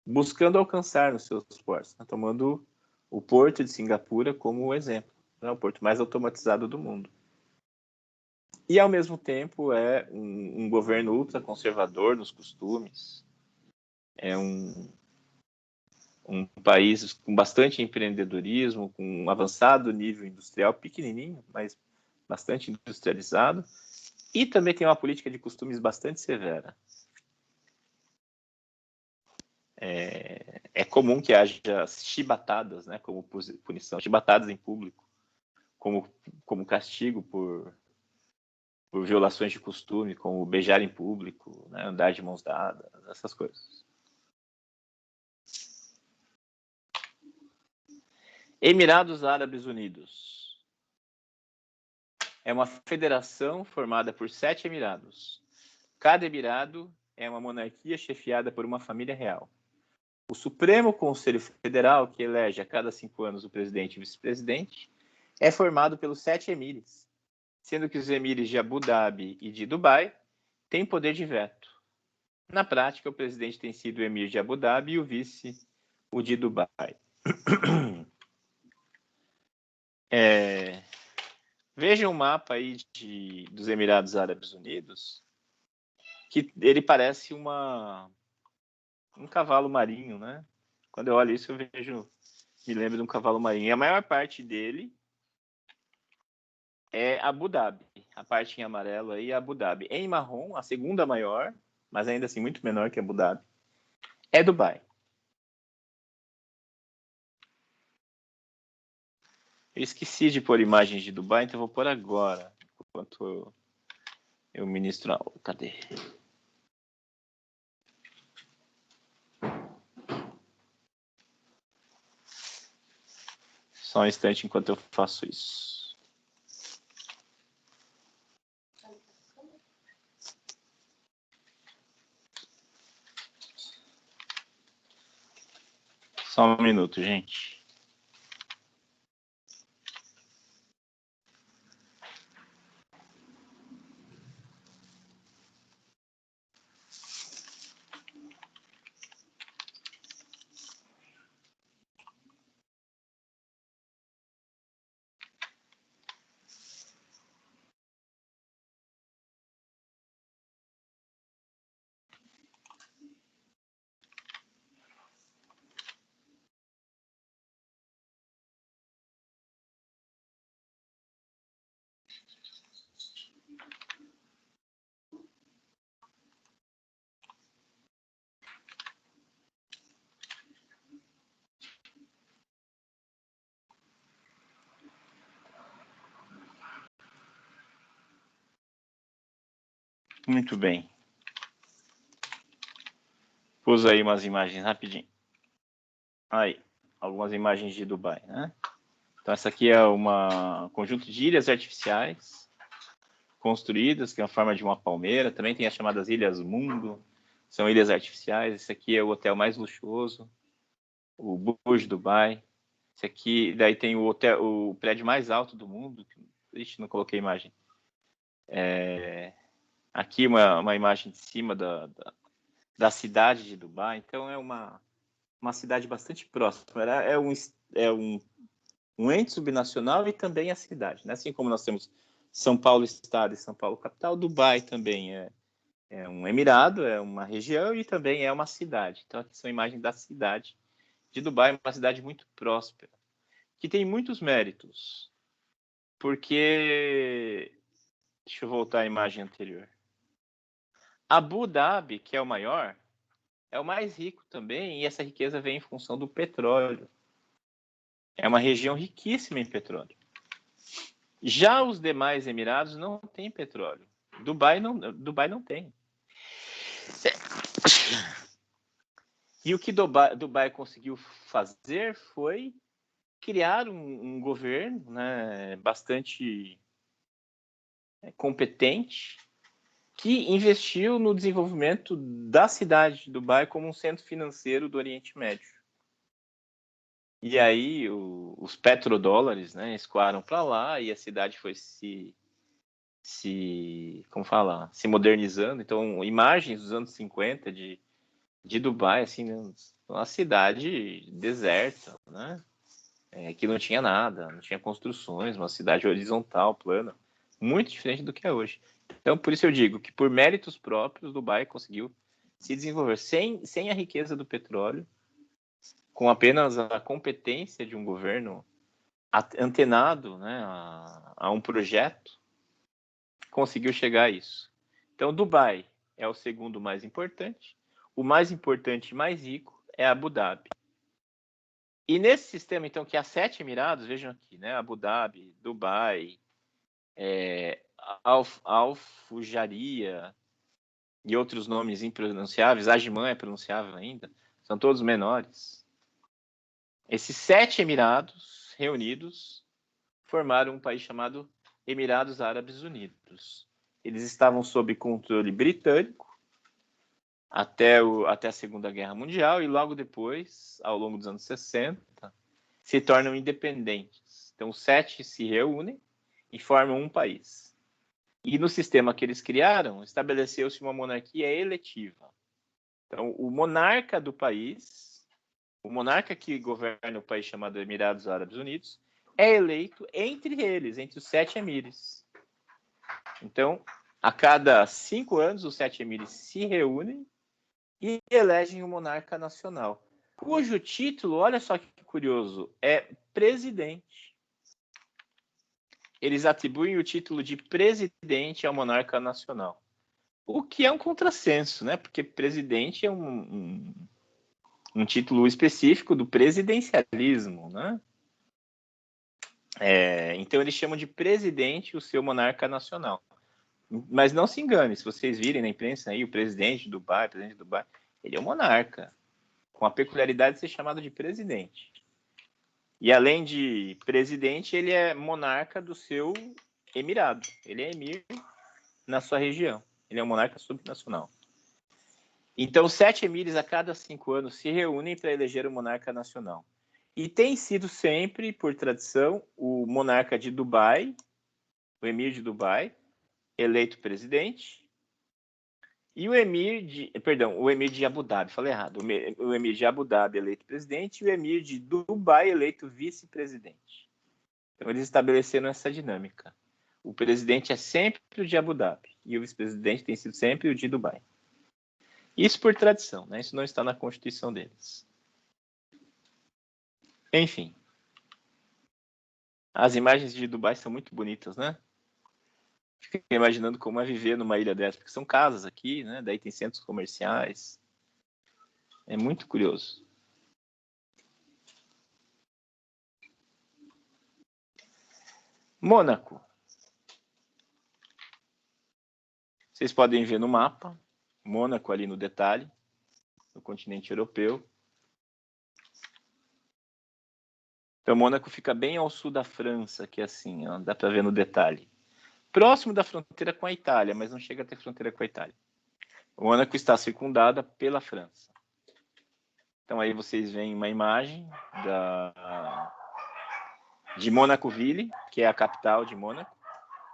buscando alcançar nos seus portos, né? Tomando o porto de Singapura como exemplo, né? O porto mais automatizado do mundo. E, ao mesmo tempo, é um governo ultraconservador nos costumes, é um país com bastante empreendedorismo, com um avançado nível industrial, pequenininho, mas bastante industrializado, e também tem uma política de costumes bastante severa. É comum que haja chibatadas, né, como punição, chibatadas em público, como castigo por violações de costume, como beijar em público, né, andar de mãos dadas, essas coisas. Emirados Árabes Unidos. É uma federação formada por 7 emirados. Cada emirado é uma monarquia chefiada por uma família real. O Supremo Conselho Federal, que elege a cada 5 anos o presidente e o vice-presidente, é formado pelos 7 emires, sendo que os emires de Abu Dhabi e de Dubai têm poder de veto. Na prática, o presidente tem sido o emir de Abu Dhabi e o vice o de Dubai. Veja um mapa aí dos Emirados Árabes Unidos, que ele parece um cavalo marinho, né? Quando eu olho isso, me lembro de um cavalo marinho. E a maior parte dele é Abu Dhabi. A parte em amarelo aí é Abu Dhabi. Em marrom, a segunda maior, mas ainda assim muito menor que Abu Dhabi, é Dubai. Eu esqueci de pôr imagens de Dubai, então eu vou pôr agora, enquanto eu ministro a aula. Cadê? Só um instante enquanto eu faço isso. Só um minuto, gente. Muito bem. Pus aí umas imagens rapidinho. Aí, algumas imagens de Dubai, né? Então, essa aqui é um conjunto de ilhas artificiais construídas, que é a forma de uma palmeira. Também tem as chamadas Ilhas Mundo, são ilhas artificiais. Esse aqui é o hotel mais luxuoso, o Burj Dubai. Esse aqui, daí tem o prédio mais alto do mundo. Ixi, não coloquei imagem. Aqui uma imagem de cima da cidade de Dubai. Então, é uma cidade bastante próxima. É um ente subnacional e também a cidade, né? Assim como nós temos São Paulo Estado e São Paulo Capital, Dubai também é um emirado, é uma região e também é uma cidade. Então, aqui são imagens da cidade de Dubai, uma cidade muito próspera, que tem muitos méritos, porque... Deixa eu voltar à imagem anterior. Abu Dhabi, que é o maior, é o mais rico também, e essa riqueza vem em função do petróleo. É uma região riquíssima em petróleo. Já os demais Emirados não têm petróleo. Dubai não tem. E o que Dubai conseguiu fazer foi criar um governo, né, bastante competente, que investiu no desenvolvimento da cidade de Dubai como um centro financeiro do Oriente Médio. E aí os petrodólares, né, escoaram para lá e a cidade foi como falar, se modernizando. Então, imagens dos anos 50 de Dubai, assim, né, uma cidade deserta, né? Que não tinha nada, não tinha construções, uma cidade horizontal, plana, muito diferente do que é hoje. Então, por isso eu digo que por méritos próprios, Dubai conseguiu se desenvolver sem a riqueza do petróleo, com apenas a competência de um governo antenado, né, a um projeto, conseguiu chegar a isso. Então, Dubai é o segundo mais importante. O mais importante e mais rico é Abu Dhabi. E nesse sistema, então, que há 7 Emirados, vejam aqui, né? Abu Dhabi, Dubai, Al-Fujairah e outros nomes impronunciáveis, Ajman é pronunciável ainda, são todos menores. Esses 7 Emirados reunidos formaram um país chamado Emirados Árabes Unidos. Eles estavam sob controle britânico até a Segunda Guerra Mundial e logo depois, ao longo dos anos 60, se tornam independentes. Então, os 7 se reúnem e formam um país. E no sistema que eles criaram, estabeleceu-se uma monarquia eletiva. Então, o monarca do país, o monarca que governa o país chamado Emirados Árabes Unidos, é eleito entre eles, entre os 7 emires. Então, a cada 5 anos, os 7 emires se reúnem e elegem o monarca nacional, cujo título, olha só que curioso, é presidente. Eles atribuem o título de presidente ao monarca nacional, o que é um contrassenso, né? Porque presidente é um título específico do presidencialismo, né? Então eles chamam de presidente o seu monarca nacional. Mas não se engane, se vocês virem na imprensa aí, o presidente de Dubai, ele é um monarca, com a peculiaridade de ser chamado de presidente. E além de presidente, ele é monarca do seu emirado. Ele é emir na sua região. Ele é um monarca subnacional. Então, 7 emires a cada 5 anos se reúnem para eleger o monarca nacional. E tem sido sempre, por tradição, o monarca de Dubai, o emir de Dubai, eleito presidente, e o emir de Abu Dhabi, falei errado, o emir de Abu Dhabi eleito presidente e o emir de Dubai eleito vice-presidente. Então, eles estabeleceram essa dinâmica. O presidente é sempre o de Abu Dhabi e o vice-presidente tem sido sempre o de Dubai. Isso por tradição, né? Isso não está na Constituição deles. Enfim. As imagens de Dubai são muito bonitas, né? Fico imaginando como é viver numa ilha dessa, porque são casas aqui, né? Daí tem centros comerciais. É muito curioso. Mônaco. Vocês podem ver no mapa. Mônaco ali no detalhe, no continente europeu. Então, Mônaco fica bem ao sul da França, que é assim, ó, dá para ver no detalhe. Próximo da fronteira com a Itália, mas não chega a ter fronteira com a Itália. Mônaco está circundada pela França. Então aí vocês veem uma imagem de Mônaco-Ville, que é a capital de Mônaco.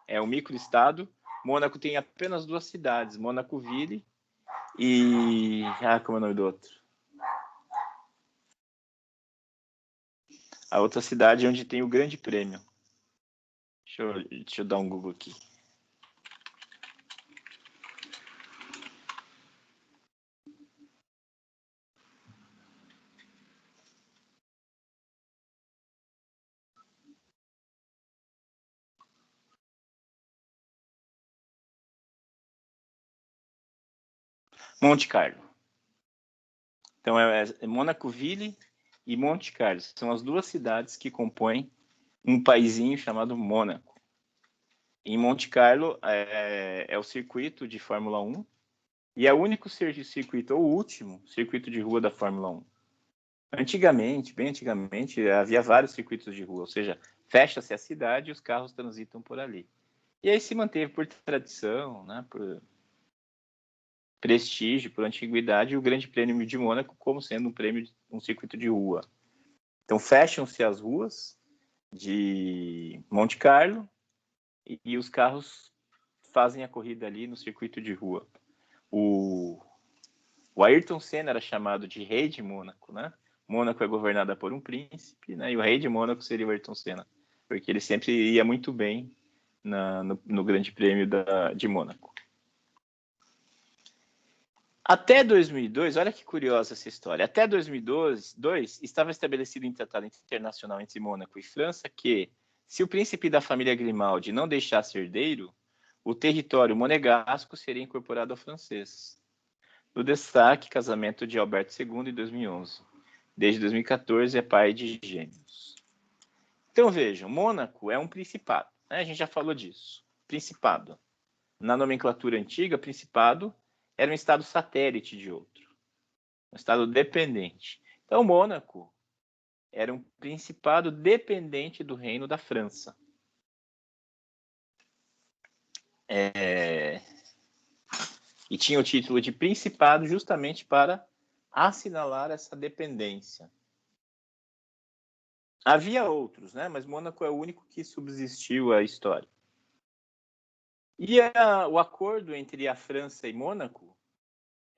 É um microestado. Mônaco tem apenas 2 cidades, Mônaco-Ville e... como é o nome do outro? A outra cidade onde tem o Grande Prêmio. Deixa eu dar um Google aqui. Monte Carlo. Então é Mônaco-Ville e Monte Carlo. São as duas cidades que compõem um paizinho chamado Mônaco. Em Monte Carlo é o circuito de Fórmula 1 e é o único circuito, ou o último circuito de rua da Fórmula 1. Antigamente, bem antigamente, havia vários circuitos de rua, ou seja, fecha-se a cidade e os carros transitam por ali. E aí se manteve por tradição, né, por prestígio, por antiguidade, o Grande Prêmio de Mônaco como sendo um circuito de rua. Então fecham-se as ruas de Monte Carlo e os carros fazem a corrida ali no circuito de rua. O Ayrton Senna era chamado de Rei de Mônaco, né? Mônaco é governada por um príncipe, né? E o Rei de Mônaco seria o Ayrton Senna, porque ele sempre ia muito bem no Grande Prêmio de Mônaco. Até 2002, olha que curiosa essa história, até 2002 estava estabelecido em tratado internacional entre Mônaco e França que, se o príncipe da família Grimaldi não deixasse herdeiro, o território monegasco seria incorporado ao francês. No destaque, casamento de Alberto II em 2011. Desde 2014 é pai de gêmeos. Então vejam, Mônaco é um principado, né? A gente já falou disso. Principado. Na nomenclatura antiga, principado era um estado satélite de outro, um estado dependente. Então, Mônaco era um principado dependente do reino da França. E tinha o título de principado justamente para assinalar essa dependência. Havia outros, né? Mas Mônaco é o único que subsistiu à história. E o acordo entre a França e Mônaco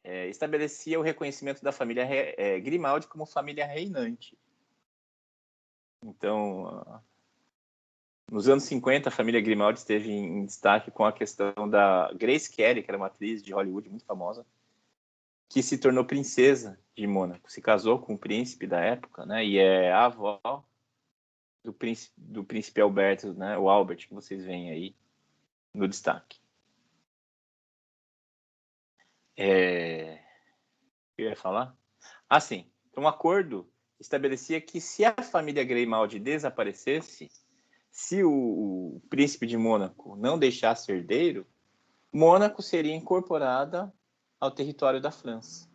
estabelecia o reconhecimento da família Grimaldi como família reinante. Então, nos anos 50, a família Grimaldi esteve em destaque com a questão da Grace Kelly, que era uma atriz de Hollywood muito famosa, que se tornou princesa de Mônaco, se casou com o príncipe da época, né? E é a avó do príncipe Alberto, né? O Albert, que vocês veem aí no destaque. Eu ia falar? Sim. Então, um acordo estabelecia que se a família Grimaldi desaparecesse, se o príncipe de Mônaco não deixasse herdeiro, Mônaco seria incorporada ao território da França.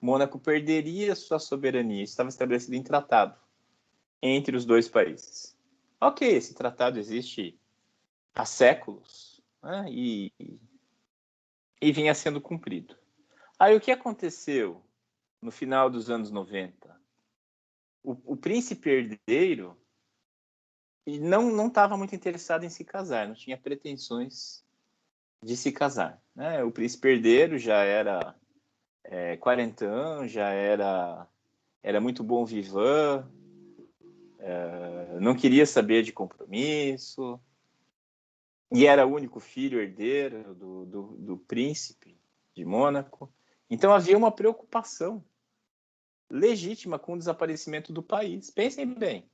Mônaco perderia sua soberania, estava estabelecido em tratado entre os dois países. Ok, esse tratado existe há séculos, né? E vinha sendo cumprido. Aí o que aconteceu no final dos anos 90? O príncipe herdeiro não estava muito interessado em se casar, não tinha pretensões de se casar, né? O príncipe herdeiro já era quarentão, já era muito bom vivant, não queria saber de compromisso, e era o único filho herdeiro do príncipe de Mônaco. Então havia uma preocupação legítima com o desaparecimento do país. Pensem bem,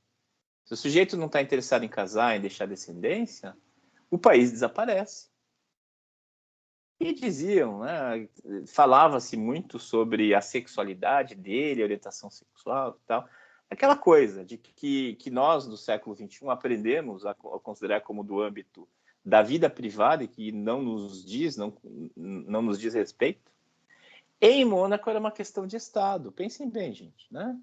se o sujeito não está interessado em casar, em deixar descendência, o país desaparece. E diziam, né, falava-se muito sobre a sexualidade dele, a orientação sexual e tal. Aquela coisa de que nós, do século XXI, aprendemos a considerar como do âmbito da vida privada e que não nos diz respeito. Em Mônaco era uma questão de Estado. Pensem bem, gente, né?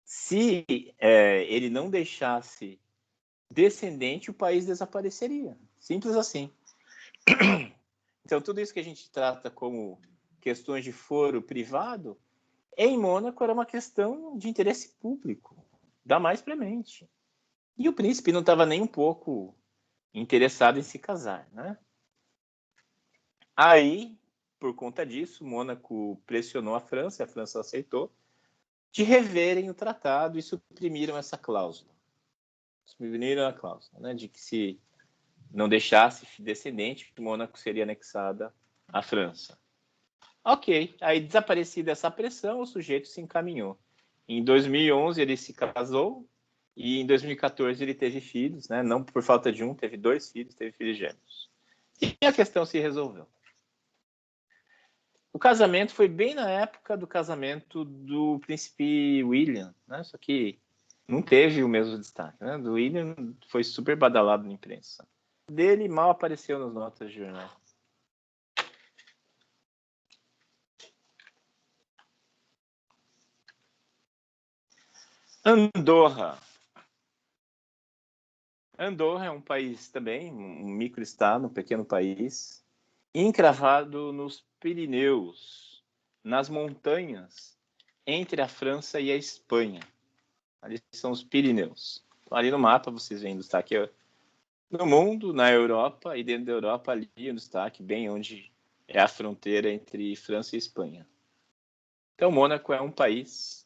Se ele não deixasse descendente, o país desapareceria. Simples assim. Então, tudo isso que a gente trata como questões de foro privado, em Mônaco era uma questão de interesse público, da mais premente. E o príncipe não estava nem um pouco interessado em se casar, né? Aí, por conta disso, Mônaco pressionou a França aceitou, de reverem o tratado e suprimiram essa cláusula. Suprimiram a cláusula, né, de que se não deixasse descendente, Mônaco seria anexada à França. Ok, aí desaparecida essa pressão, o sujeito se encaminhou. Em 2011 ele se casou e em 2014 ele teve filhos, né? Não por falta de um, teve 2 filhos, teve filhos gêmeos. E a questão se resolveu. O casamento foi bem na época do casamento do príncipe William, né? Só que não teve o mesmo destaque, né? Do William foi super badalado na imprensa. Dele mal apareceu nas notas de jornal. Andorra. Andorra é um país também, um microestado, um pequeno país, encravado nos Pirineus, nas montanhas entre a França e a Espanha. Ali são os Pirineus. Então, ali no mapa vocês veem o destaque no mundo, na Europa, e dentro da Europa ali o destaque bem onde é a fronteira entre França e Espanha. Então, Mônaco é um país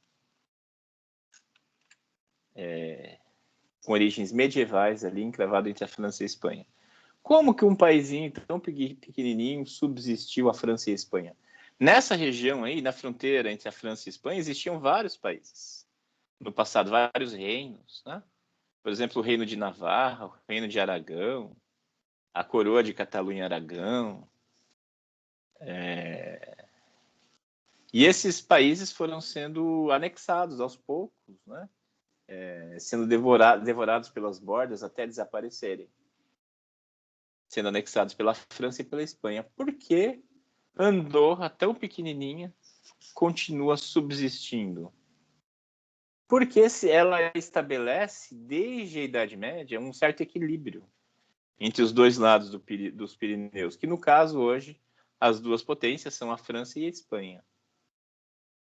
com origens medievais ali, encravado entre a França e a Espanha. Como que um paísinho tão pequenininho subsistiu a França e a Espanha? Nessa região aí, na fronteira entre a França e a Espanha, existiam vários países. No passado, vários reinos, né? Por exemplo, o Reino de Navarra, o Reino de Aragão, a Coroa de Catalunha e Aragão. E esses países foram sendo anexados aos poucos, né? Sendo devorados pelas bordas até desaparecerem. Sendo anexados pela França e pela Espanha. Por que Andorra, tão pequenininha, continua subsistindo? Porque se ela estabelece, desde a Idade Média, um certo equilíbrio entre os dois lados dos Pirineus, que no caso hoje as duas potências são a França e a Espanha.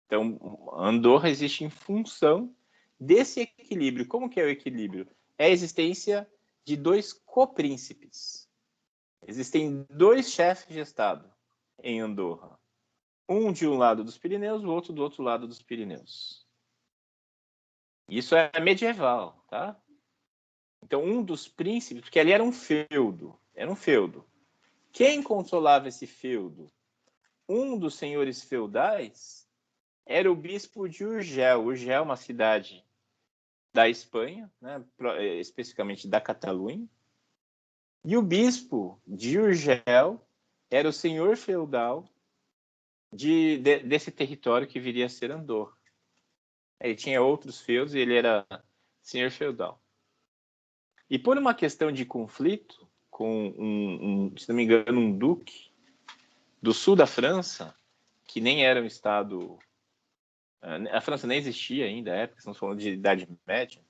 Então, Andorra existe em função desse equilíbrio. Como que é o equilíbrio? É a existência de dois copríncipes. Existem dois chefes de Estado em Andorra. Um de um lado dos Pirineus, o outro do outro lado dos Pirineus. Isso é medieval, tá? Então, um dos príncipes, porque ali era um feudo. Quem controlava esse feudo? Um dos senhores feudais era o bispo de Urgel. Urgel é uma cidade da Espanha, né, especificamente da Catalunha. E o bispo de Urgel era o senhor feudal desse território que viria a ser Andorra. Ele tinha outros feudos e ele era senhor feudal. E por uma questão de conflito com, se não me engano, um duque do sul da França, que nem era um estado... A França nem existia ainda, na época, estamos falando de Idade Média,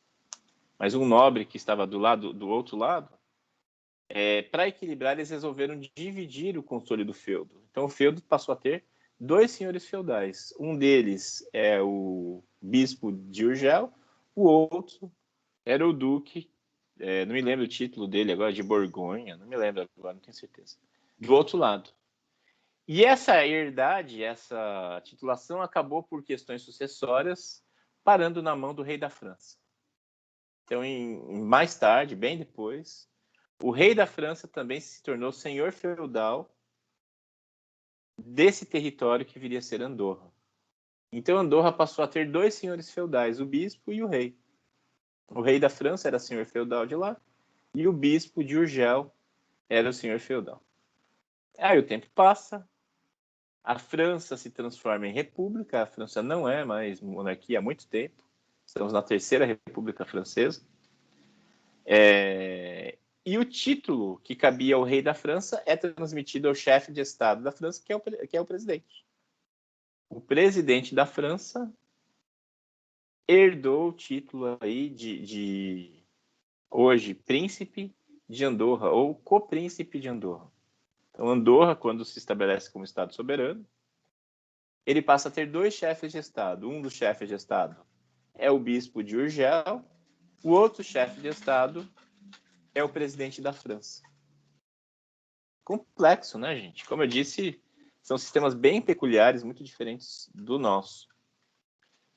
mas um nobre que estava do outro lado, para equilibrar, eles resolveram dividir o controle do feudo. Então, o feudo passou a ter dois senhores feudais. Um deles é o bispo de Urgel, o outro era o duque, não me lembro o título dele agora, de Borgonha, não me lembro agora, não tenho certeza. Do outro lado. E essa herdade, essa titulação acabou por questões sucessórias parando na mão do rei da França. Então, mais tarde, bem depois, o rei da França também se tornou senhor feudal desse território que viria a ser Andorra. Então, Andorra passou a ter dois senhores feudais, o bispo e o rei. O rei da França era senhor feudal de lá e o bispo de Urgel era o senhor feudal. Aí o tempo passa, a França se transforma em república, a França não é mais monarquia há muito tempo, estamos na Terceira República Francesa. E o título que cabia ao rei da França é transmitido ao chefe de Estado da França, que é o presidente. O presidente da França herdou o título aí de hoje, príncipe de Andorra, ou copríncipe de Andorra. Então, Andorra, quando se estabelece como Estado soberano, ele passa a ter dois chefes de Estado. Um dos chefes de Estado é o bispo de Urgel, o outro chefe de Estado é o presidente da França. Complexo, né, gente? Como eu disse, são sistemas bem peculiares, muito diferentes do nosso.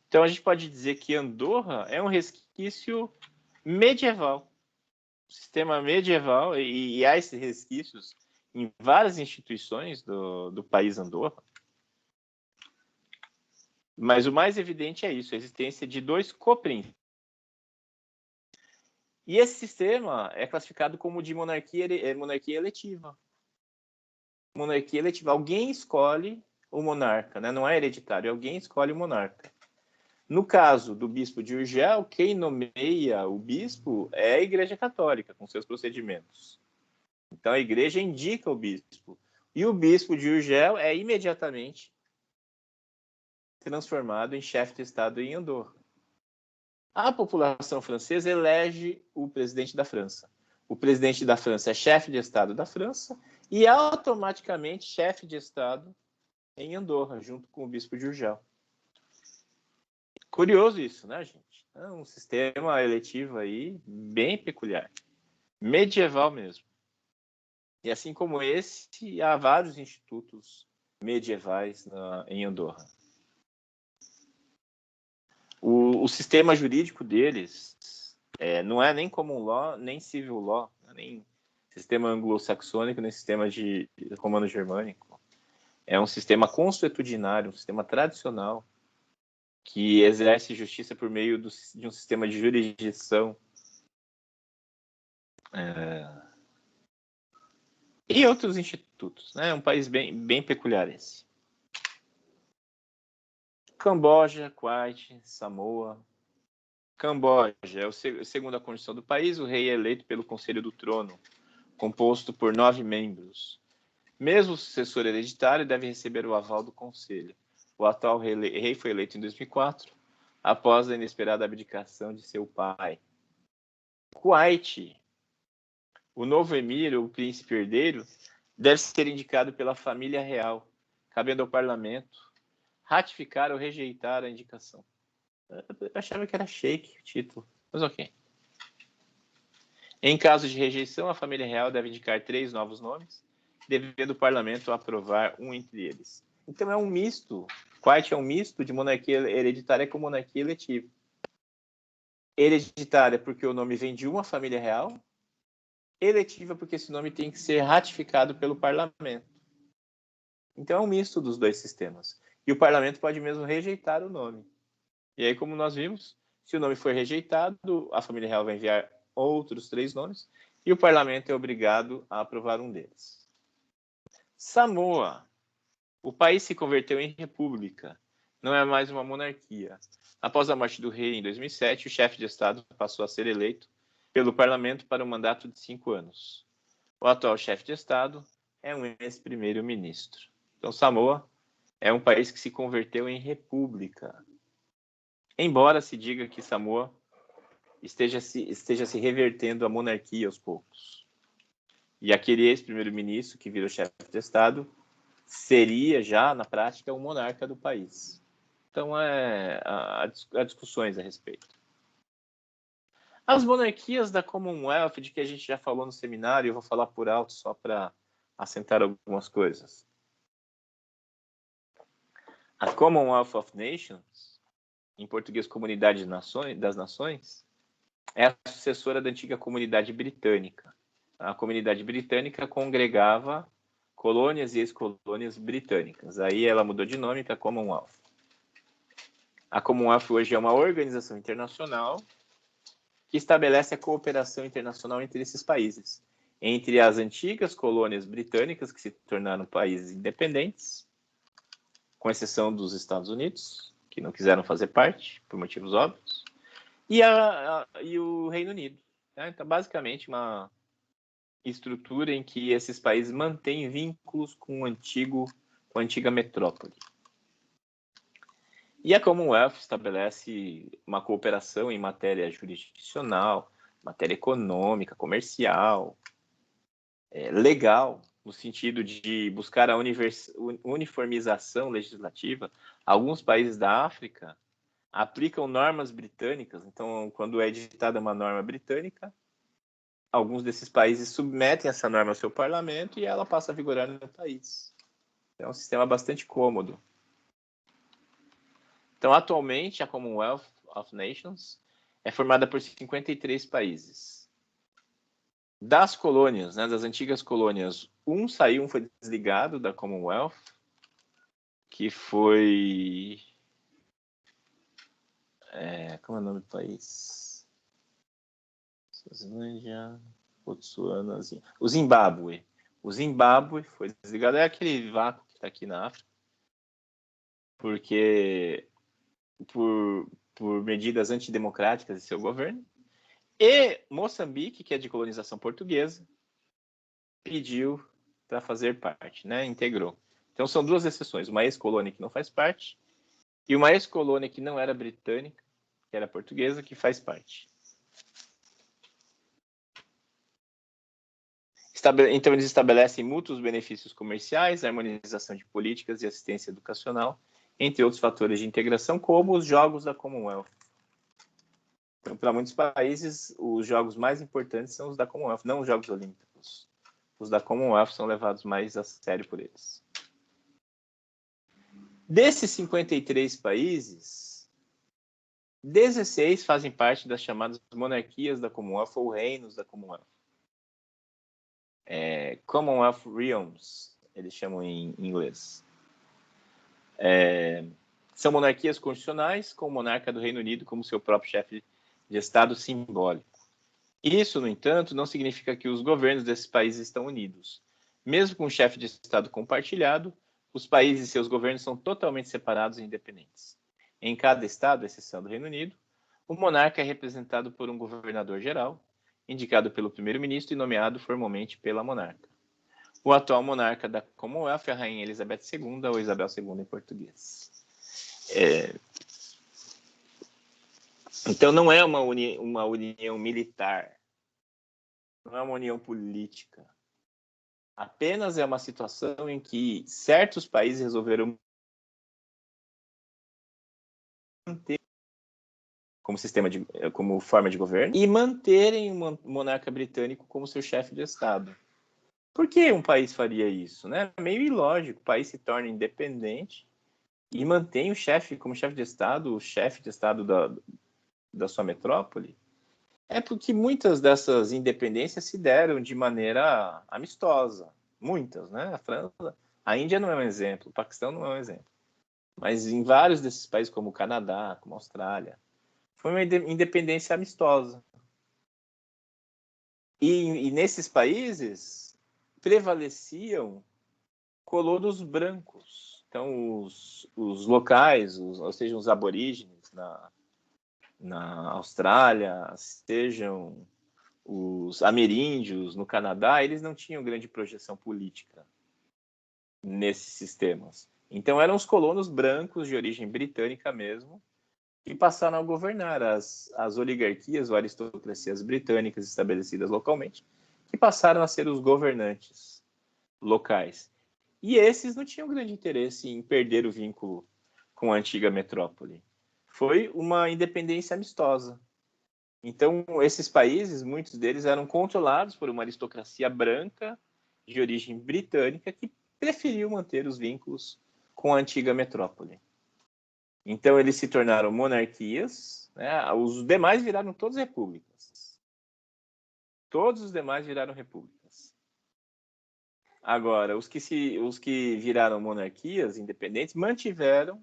Então, a gente pode dizer que Andorra é um resquício medieval. Sistema medieval, e há esses resquícios em várias instituições do país Andorra. Mas o mais evidente é isso, a existência de dois copríncipes. E esse sistema é classificado como de monarquia eletiva. Monarquia eletiva. Alguém escolhe o monarca, né? Não é hereditário, alguém escolhe o monarca. No caso do bispo de Urgel, quem nomeia o bispo é a Igreja Católica, com seus procedimentos. Então, a Igreja indica o bispo. E o bispo de Urgel é imediatamente transformado em chefe de Estado em Andorra. A população francesa elege o presidente da França. O presidente da França é chefe de Estado da França e automaticamente chefe de Estado em Andorra, junto com o bispo de Urgel. Curioso isso, né, gente? É um sistema eletivo aí bem peculiar. Medieval mesmo. E assim como esse, há vários institutos medievais em Andorra. O sistema jurídico deles não é nem common law, nem civil law, nem sistema anglo-saxônico, nem sistema de romano-germânico. É um sistema consuetudinário, um sistema tradicional, que exerce justiça por meio de um sistema de jurisdição. E outros institutos, né? É um país bem peculiar esse. Camboja, Kuwait, Samoa. Camboja é segundo a Constituição do país, o rei é eleito pelo Conselho do Trono, composto por 9 membros. Mesmo o sucessor hereditário deve receber o aval do Conselho. O atual rei foi eleito em 2004, após a inesperada abdicação de seu pai. Kuwait, o novo emir, o príncipe herdeiro, deve ser indicado pela família real, cabendo ao parlamento ratificar ou rejeitar a indicação. Eu achava que era sheik o título, mas ok. Em caso de rejeição, a família real deve indicar 3 novos nomes, devendo o parlamento aprovar um entre eles. Então é um misto. Kuwait é um misto de monarquia hereditária com monarquia eletiva. Hereditária porque o nome vem de uma família real, eletiva porque esse nome tem que ser ratificado pelo parlamento. Então é um misto dos dois sistemas. E o parlamento pode mesmo rejeitar o nome. E aí, como nós vimos, se o nome for rejeitado, a família real vai enviar outros 3 nomes e o parlamento é obrigado a aprovar um deles. Samoa. O país se converteu em república. Não é mais uma monarquia. Após a morte do rei em 2007, o chefe de Estado passou a ser eleito pelo parlamento para um mandato de 5 anos. O atual chefe de Estado é um ex-primeiro-ministro. Então, Samoa é um país que se converteu em república. Embora se diga que Samoa esteja se revertendo à monarquia aos poucos. E aquele ex-primeiro-ministro que virou chefe de Estado seria já, na prática, o monarca do país. Então, há discussões a respeito. As monarquias da Commonwealth, de que a gente já falou no seminário, eu vou falar por alto só para assentar algumas coisas. A Commonwealth of Nations, em português Comunidade das Nações, é a sucessora da antiga Comunidade Britânica. A Comunidade Britânica congregava colônias e ex-colônias britânicas. Aí ela mudou de nome para Commonwealth. A Commonwealth hoje é uma organização internacional que estabelece a cooperação internacional entre esses países, entre as antigas colônias britânicas que se tornaram países independentes, com exceção dos Estados Unidos, que não quiseram fazer parte, por motivos óbvios, e o Reino Unido. Né? Então, basicamente, uma estrutura em que esses países mantêm vínculos com a antiga metrópole. E a Commonwealth estabelece uma cooperação em matéria jurisdicional, matéria econômica, comercial, legal, no sentido de buscar a uniformização legislativa. Alguns países da África aplicam normas britânicas, então, quando é editada uma norma britânica, alguns desses países submetem essa norma ao seu parlamento e ela passa a vigorar no país. É um sistema bastante cômodo. Então, atualmente, a Commonwealth of Nations é formada por 53 países. Das colônias, né, das antigas colônias, um foi desligado da Commonwealth, que foi... como é o nome do país? Suazilândia, Botsuana, o Zimbábue. O Zimbábue foi desligado, é aquele vácuo que está aqui na África. porque por medidas antidemocráticas de seu governo. E Moçambique, que é de colonização portuguesa, pediu para fazer parte, né? Integrou. Então são duas exceções, uma ex-colônia que não faz parte e uma ex-colônia que não era britânica, que era portuguesa, que faz parte. Então eles estabelecem mútuos benefícios comerciais, harmonização de políticas e assistência educacional, entre outros fatores de integração, como os Jogos da Commonwealth. Então, para muitos países, os jogos mais importantes são os da Commonwealth, não os Jogos Olímpicos. Os da Commonwealth são levados mais a sério por eles. Desses 53 países, 16 fazem parte das chamadas monarquias da Commonwealth ou reinos da Commonwealth. Commonwealth Realms, eles chamam em inglês. São monarquias constitucionais com o monarca do Reino Unido como seu próprio chefe de Estado simbólico. Isso, no entanto, não significa que os governos desses países estão unidos. Mesmo com um chefe de Estado compartilhado, os países e seus governos são totalmente separados e independentes. Em cada Estado, à exceção do Reino Unido, o monarca é representado por um governador-geral, indicado pelo primeiro-ministro e nomeado formalmente pela monarca. O atual monarca da Commonwealth é a Rainha Elizabeth II, ou Isabel II em português. Então, não é uma união militar, não é uma união política. Apenas é uma situação em que certos países resolveram manter como forma de governo e manterem um monarca britânico como seu chefe de Estado. Por que um país faria isso? Né? É meio ilógico. O país se torna independente e mantém o chefe como chefe de Estado, o chefe de Estado da sua metrópole. É porque muitas dessas independências se deram de maneira amistosa. Muitas, né? A França, a Índia não é um exemplo, o Paquistão não é um exemplo. Mas em vários desses países, como o Canadá, como a Austrália, foi uma independência amistosa. E nesses países prevaleciam colonos brancos. Então, os locais, ou seja, os aborígenes na Austrália, sejam os ameríndios no Canadá, eles não tinham grande projeção política nesses sistemas. Então, eram os colonos brancos de origem britânica mesmo, que passaram a governar as oligarquias ou aristocracias britânicas estabelecidas localmente, que passaram a ser os governantes locais. E esses não tinham grande interesse em perder o vínculo com a antiga metrópole. Foi uma independência amistosa. Então, esses países, muitos deles eram controlados por uma aristocracia branca de origem britânica que preferiu manter os vínculos com a antiga metrópole. Então, eles se tornaram monarquias, né? Os demais viraram todas repúblicas. Todos os demais viraram repúblicas. Agora, os que viraram monarquias independentes mantiveram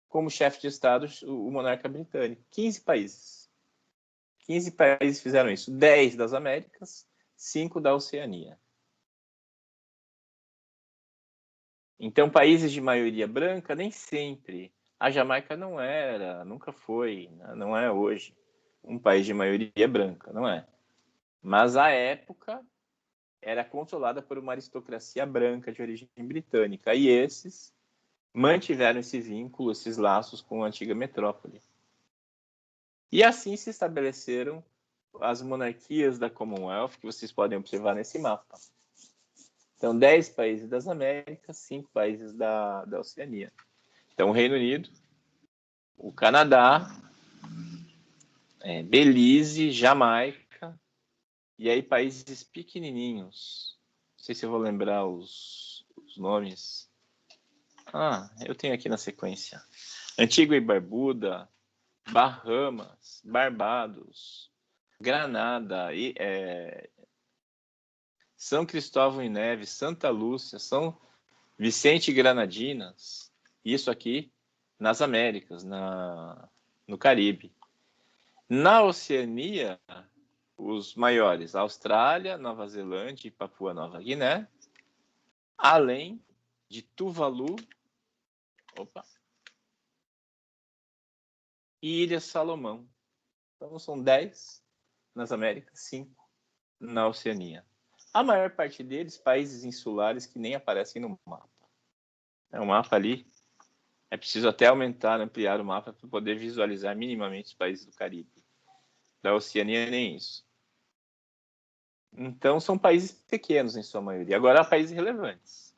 como chefe de Estado o monarca britânico. 15 países. 15 países fizeram isso. 10 das Américas, 5 da Oceania. Então, países de maioria branca, nem sempre. A Jamaica não era, nunca foi, não é hoje um país de maioria branca, não é. Mas, à época, era controlada por uma aristocracia branca de origem britânica. E esses mantiveram esse vínculo, esses laços com a antiga metrópole. E assim se estabeleceram as monarquias da Commonwealth, que vocês podem observar nesse mapa. Então, 10 países das Américas, 5 países da Oceania. Então, o Reino Unido, o Canadá, Belize, Jamaica, e aí países pequenininhos. Não sei se eu vou lembrar os nomes. Eu tenho aqui na sequência. Antigua e Barbuda, Bahamas, Barbados, Granada, São Cristóvão e Neves, Santa Lúcia, São Vicente e Granadinas. Isso aqui nas Américas, no Caribe. Na Oceania, os maiores, Austrália, Nova Zelândia e Papua Nova Guiné, além de Tuvalu, e Ilhas Salomão. Então são 10 nas Américas, 5 na Oceania. A maior parte deles, países insulares que nem aparecem no mapa. O mapa ali, é preciso até ampliar o mapa para poder visualizar minimamente os países do Caribe. Da Oceania, nem isso. Então, são países pequenos em sua maioria. Agora, há países relevantes.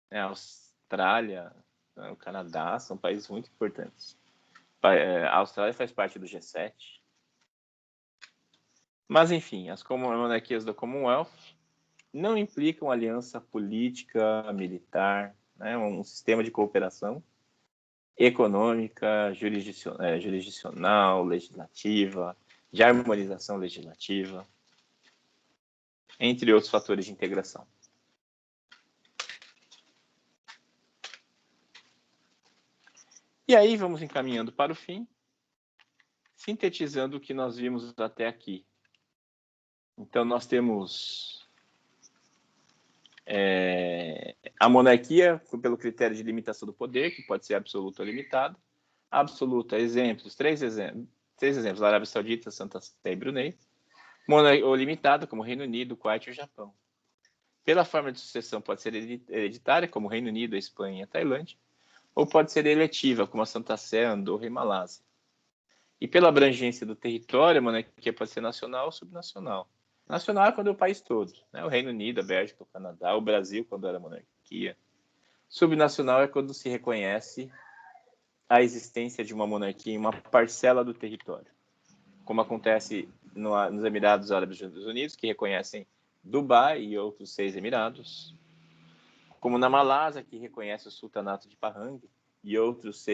A Austrália, o Canadá, são países muito importantes. A Austrália faz parte do G7. Mas, enfim, as monarquias da Commonwealth não implicam aliança política, militar, né, um sistema de cooperação econômica, jurisdicional, legislativa, de harmonização legislativa, entre outros fatores de integração. E aí vamos encaminhando para o fim, sintetizando o que nós vimos até aqui. Então, nós temos a monarquia pelo critério de limitação do poder, que pode ser absoluto ou limitado. Absoluta, três exemplos, Arábia Saudita, Santa Sé e Brunei. Ou limitada, como Reino Unido, Kuwait e o Japão. Pela forma de sucessão, pode ser hereditária, como Reino Unido, a Espanha e a Tailândia, ou pode ser eletiva, como a Santa Sé, Andorra e Malásia. E pela abrangência do território, a monarquia pode ser nacional ou subnacional. Nacional é quando é o país todo, né? O Reino Unido, a Bélgica, o Canadá, o Brasil, quando era monarquia. Subnacional é quando se reconhece a existência de uma monarquia em uma parcela do território, como acontece nos Emirados Árabes Unidos, que reconhecem Dubai e outros 6 emirados, como na Malásia, que reconhece o Sultanato de Pahang e outras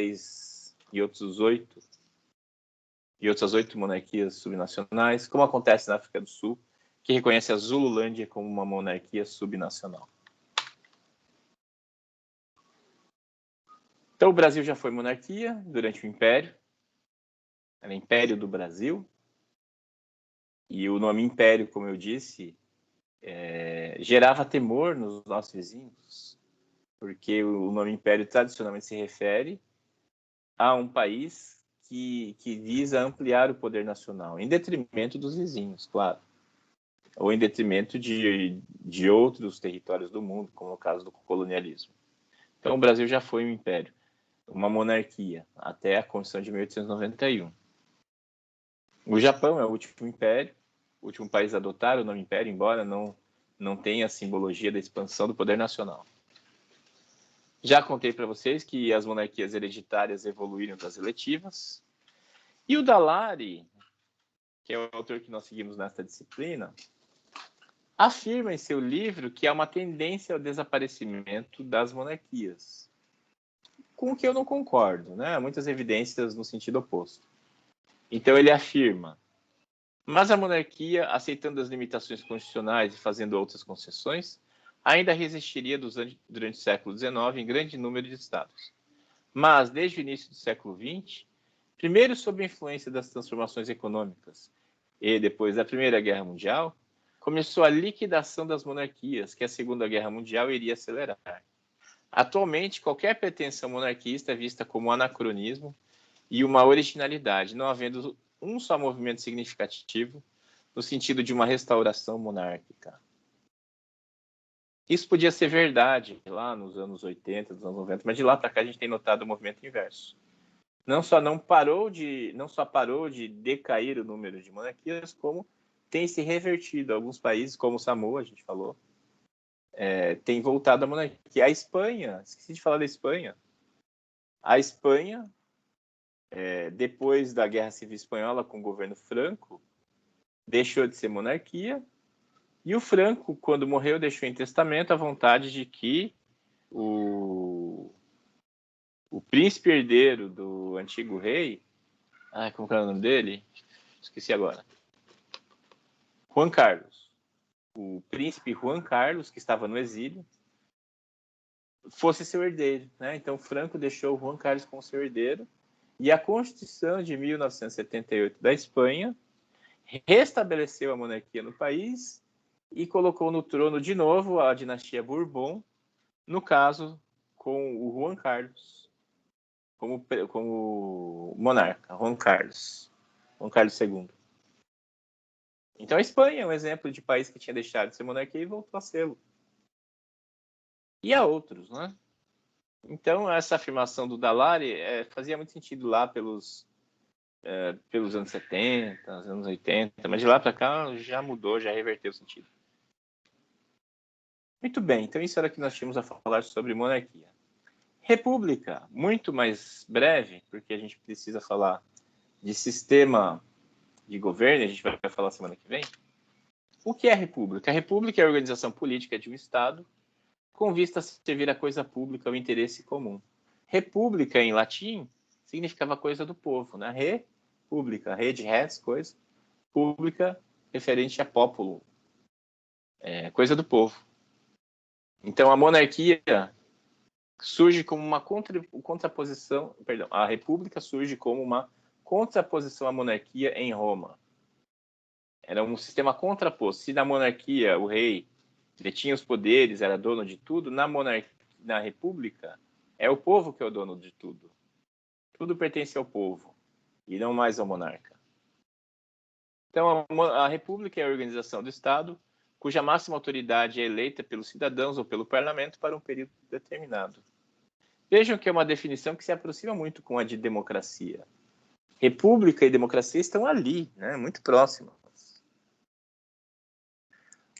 8 monarquias subnacionais, como acontece na África do Sul, que reconhece a Zululândia como uma monarquia subnacional. Então, o Brasil já foi monarquia durante o Império, era Império do Brasil, e o nome Império, como eu disse, gerava temor nos nossos vizinhos, porque o nome Império tradicionalmente se refere a um país que visa ampliar o poder nacional, em detrimento dos vizinhos, claro, ou em detrimento de outros territórios do mundo, como no caso do colonialismo. Então, o Brasil já foi um império, uma monarquia, até a Constituição de 1891. O Japão é o último império, o último país a adotar o nome império, embora não tenha a simbologia da expansão do poder nacional. Já contei para vocês que as monarquias hereditárias evoluíram das eletivas. E o Dallari, que é o autor que nós seguimos nesta disciplina, afirma em seu livro que há uma tendência ao desaparecimento das monarquias, com o que eu não concordo, né? Há muitas evidências no sentido oposto. Então ele afirma: mas a monarquia, aceitando as limitações constitucionais e fazendo outras concessões, ainda resistiria durante o século XIX em grande número de estados. Mas, desde o início do século XX, primeiro sob a influência das transformações econômicas e depois da Primeira Guerra Mundial, começou a liquidação das monarquias, que a Segunda Guerra Mundial iria acelerar. Atualmente, qualquer pretensão monarquista é vista como um anacronismo e uma originalidade, não havendo um só movimento significativo no sentido de uma restauração monárquica. Isso podia ser verdade lá nos anos 80, nos anos 90, mas de lá para cá a gente tem notado o movimento inverso. Não só parou de decair o número de monarquias, como tem se revertido. Alguns países, como Samoa, a gente falou, tem voltado à monarquia. A Espanha, esqueci de falar da Espanha. A Espanha, depois da Guerra Civil Espanhola com o governo Franco, deixou de ser monarquia. E o Franco, quando morreu, deixou em testamento a vontade de que o príncipe herdeiro do antigo rei, como era o nome dele? Esqueci agora. Juan Carlos. O príncipe Juan Carlos, que estava no exílio, fosse seu herdeiro, né? Então Franco deixou o Juan Carlos como seu herdeiro, e a Constituição de 1978 da Espanha restabeleceu a monarquia no país e colocou no trono de novo a dinastia Bourbon, no caso com o Juan Carlos como monarca, Juan Carlos II. Então a Espanha é um exemplo de país que tinha deixado de ser monarquia e voltou a ser. E há outros, né? Então essa afirmação do Dall'Ari fazia muito sentido lá pelos anos 70, anos 80, mas de lá para cá já mudou, já reverteu o sentido. Muito bem, então isso era o que nós tínhamos a falar sobre monarquia. República, muito mais breve, porque a gente precisa falar de sistema de governo, a gente vai falar semana que vem. O que é a república? A república é a organização política de um Estado com vista a servir a coisa pública, o interesse comum. República, em latim, significava coisa do povo, né? República, re de res, coisa, pública, referente a popolo, coisa do povo. Então, a monarquia surge como uma contraposição, perdão, a república surge como uma contraposição à monarquia em Roma. Era um sistema contraposto. Se na monarquia o rei detinha os poderes, era dono de tudo, na república é o povo que é o dono de tudo. Tudo pertence ao povo e não mais ao monarca. Então, a república é a organização do Estado cuja máxima autoridade é eleita pelos cidadãos ou pelo parlamento para um período determinado. Vejam que é uma definição que se aproxima muito com a de democracia. República e democracia estão ali, né, muito próximas.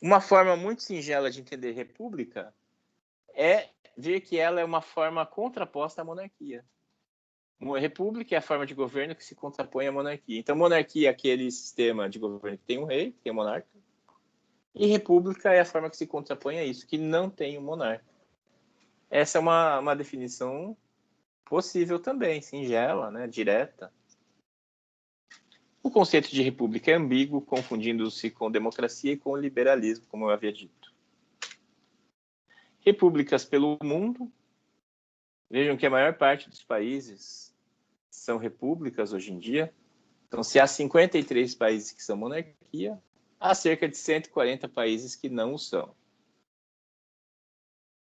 Uma forma muito singela de entender república é ver que ela é uma forma contraposta à monarquia. Uma república é a forma de governo que se contrapõe à monarquia. Então, monarquia é aquele sistema de governo que tem um rei, que tem um monarca, e república é a forma que se contrapõe a isso, que não tem um monarca. Essa é uma definição possível também, singela, né, direta. O conceito de república é ambíguo, confundindo-se com democracia e com liberalismo, como eu havia dito. Repúblicas pelo mundo. Vejam que a maior parte dos países são repúblicas hoje em dia. Então, se há 53 países que são monarquia, há cerca de 140 países que não o são.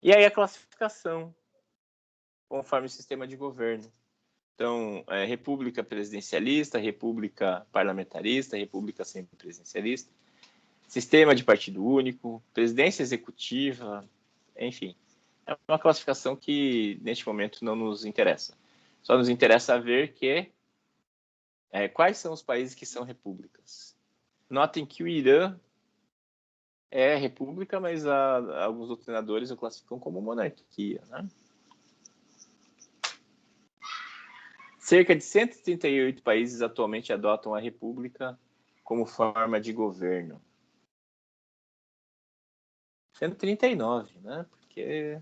E aí a classificação, conforme o sistema de governo. Então, república presidencialista, república parlamentarista, república semipresidencialista, sistema de partido único, presidência executiva, enfim. É uma classificação que, neste momento, não nos interessa. Só nos interessa ver quais são os países que são repúblicas. Notem que o Irã é república, mas alguns doutrinadores o classificam como monarquia, né? Cerca de 138 países atualmente adotam a república como forma de governo. 139, né? Porque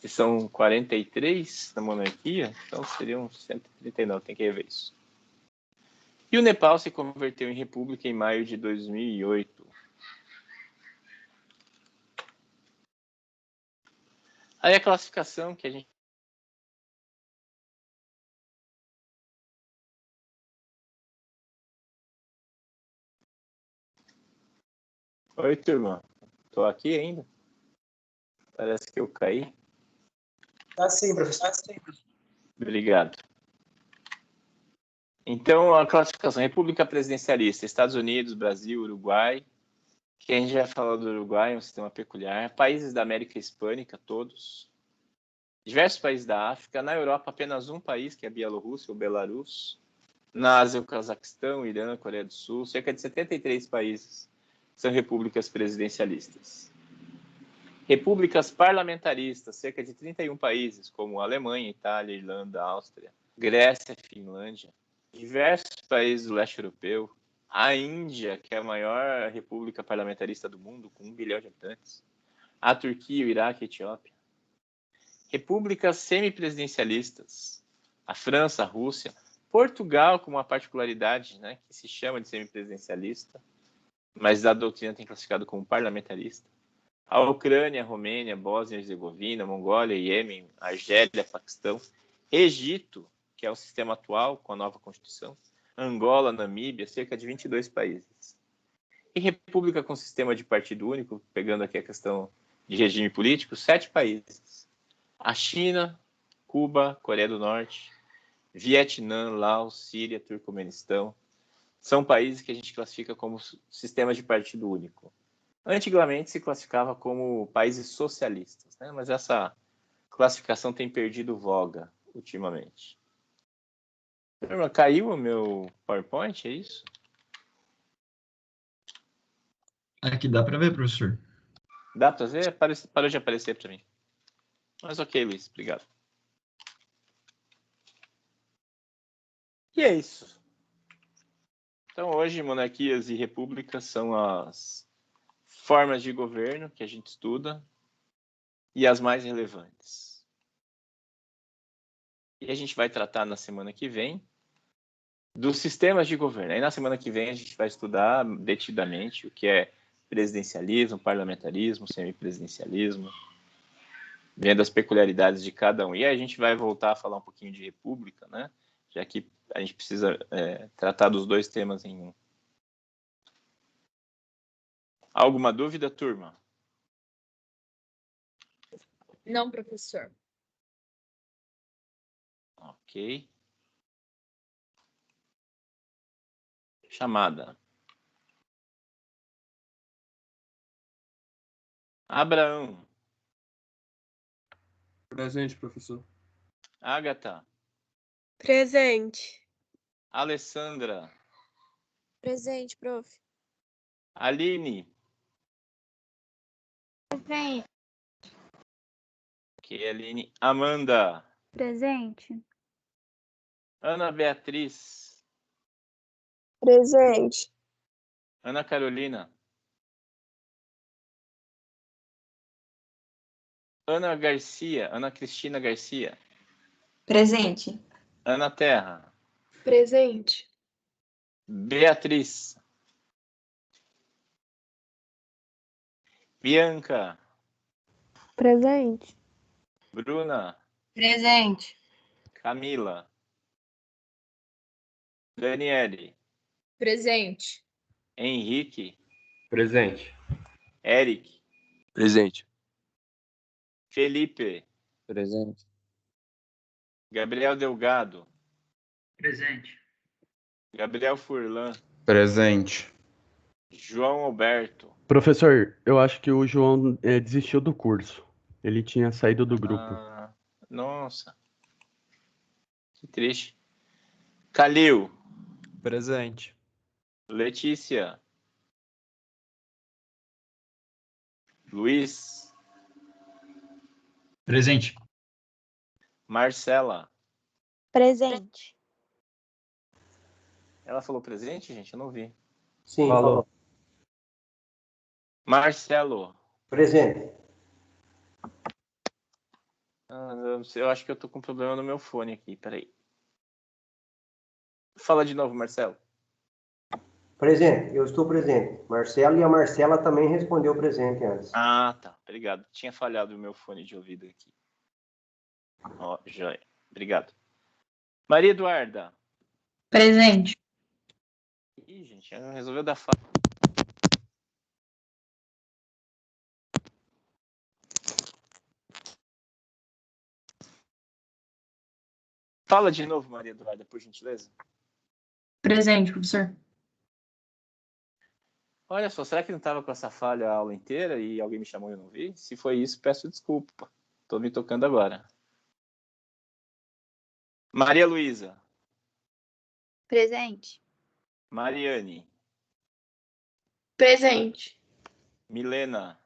são 43 na monarquia, então seriam 139, tem que rever isso. E o Nepal se converteu em república em maio de 2008. Aí a classificação que a gente... Oi, turma. Estou aqui ainda? Parece que eu caí. Tá sim, professor. Obrigado. Então, a classificação: República Presidencialista, Estados Unidos, Brasil, Uruguai. Que a gente já falou do Uruguai, um sistema peculiar. Países da América Hispânica, todos. Diversos países da África. Na Europa, apenas um país, que é a Bielorrússia, ou Belarus. Na Ásia, o Cazaquistão, Irã, Coreia do Sul. Cerca de 73 países são repúblicas presidencialistas. Repúblicas parlamentaristas, cerca de 31 países, como Alemanha, Itália, Irlanda, Áustria, Grécia, Finlândia. Diversos países do leste europeu. A Índia, que é a maior república parlamentarista do mundo, com 1 bilhão de habitantes. A Turquia, o Iraque e a Etiópia. Repúblicas semipresidencialistas. A França, a Rússia. Portugal, com uma particularidade, né, que se chama de semipresidencialista, mas a doutrina tem classificado como parlamentarista. A Ucrânia, a Romênia, Bósnia e Herzegovina, Mongólia, Iêmen, Argélia, Paquistão. Egito, que é o sistema atual, com a nova Constituição. Angola, Namíbia, cerca de 22 países. E república com sistema de partido único, pegando aqui a questão de regime político, 7 países. A China, Cuba, Coreia do Norte, Vietnã, Laos, Síria, Turcomenistão. São países que a gente classifica como sistemas de partido único. Antigamente se classificava como países socialistas, né? Mas essa classificação tem perdido voga ultimamente. Turma, caiu o meu PowerPoint, é isso? Aqui dá para ver, professor. Dá para ver? Parou de aparecer para mim. Mas ok, Luiz, obrigado. E é isso. Então, hoje, monarquias e repúblicas são as formas de governo que a gente estuda e as mais relevantes. E a gente vai tratar na semana que vem dos sistemas de governo. Aí na semana que vem a gente vai estudar detidamente o que é presidencialismo, parlamentarismo, semipresidencialismo, vendo as peculiaridades de cada um. E aí a gente vai voltar a falar um pouquinho de república, né? Já que a gente precisa tratar dos dois temas em um. Alguma dúvida, turma? Não, professor. Ok. Chamada. Abraão. Presente, professor. Ágata. Presente. Alessandra. Presente, prof. Aline. Presente. Ok, Aline. Amanda. Presente. Ana Beatriz. Presente. Ana Carolina. Ana Garcia. Ana Cristina Garcia. Presente. Ana Terra. Presente. Beatriz. Bianca. Presente. Bruna. Presente. Camila. Daniele. Presente. Henrique. Presente. Eric. Presente. Felipe. Presente. Gabriel Delgado. Presente. Gabriel Furlan. Presente. João Alberto. Professor, eu acho que o João desistiu do curso. Ele tinha saído do grupo. Nossa. Que triste. Calil. Presente. Letícia. Luiz. Presente. Marcela. Presente. Ela falou presente, gente? Eu não vi. Sim, Falou. Marcelo. Presente. Eu acho que eu tô com problema no meu fone aqui. Peraí. Fala de novo, Marcelo. Presente, eu estou presente. Marcelo e a Marcela também respondeu presente antes. Ah, tá. Obrigado. Tinha falhado o meu fone de ouvido aqui. Ó, joia. Obrigado. Maria Eduarda. Presente. Ih, gente, resolveu dar falha. Fala de novo, Maria Eduarda, por gentileza. Presente, professor. Olha só, será que não estava com essa falha a aula inteira e alguém me chamou e eu não vi? Se foi isso, peço desculpa. Estou me tocando agora. Maria Luísa. Presente. Mariane. Presente. Milena.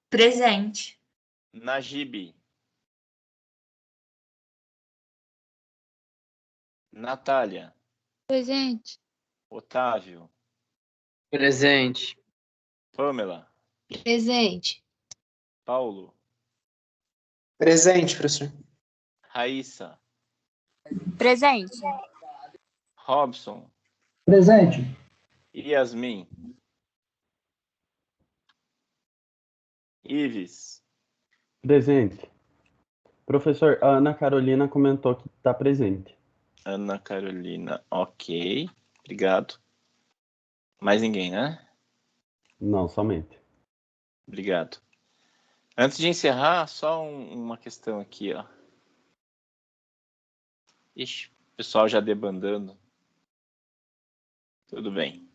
Presente. Nagibe. Natália. Presente. Otávio. Presente. Pamela. Presente. Paulo. Presente, professor. Raíssa. Presente. Robson. Presente. Yasmin. Ives. Presente. Professor, a Ana Carolina comentou que está presente. Ana Carolina. Ok. Obrigado. Mais ninguém, né? Não, somente. Obrigado. Antes de encerrar, só uma questão aqui, ó. Ixi, o pessoal já debandando. Tudo bem.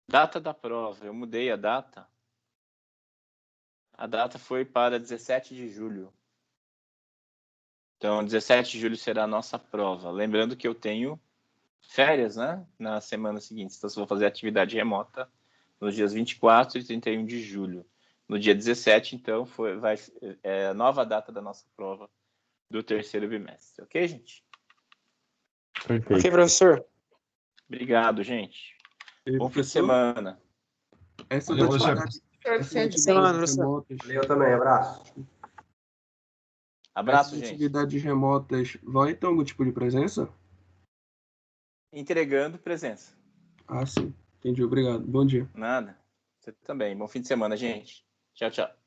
Data da prova. Eu mudei a data. A data foi para 17 de julho. Então, 17 de julho será a nossa prova. Lembrando que eu tenho férias, né? Na semana seguinte. Então, eu vou fazer atividade remota nos dias 24 e 31 de julho. No dia 17, então, é a nova data da nossa prova do terceiro bimestre. Ok, gente? Perfeito. Ok, professor. Obrigado, gente. E, Bom fim de professor, semana. Essas Valeu, professor. atividades, essas Perfeito. atividades professor. remotas, Eu também, abraço. Abraço, essas gente. atividades remotas vão ter algum tipo de presença? Entregando presença. Ah, sim. Entendi, obrigado. Bom dia. Nada. Você também. Bom fim de semana, gente. Tchau, tchau.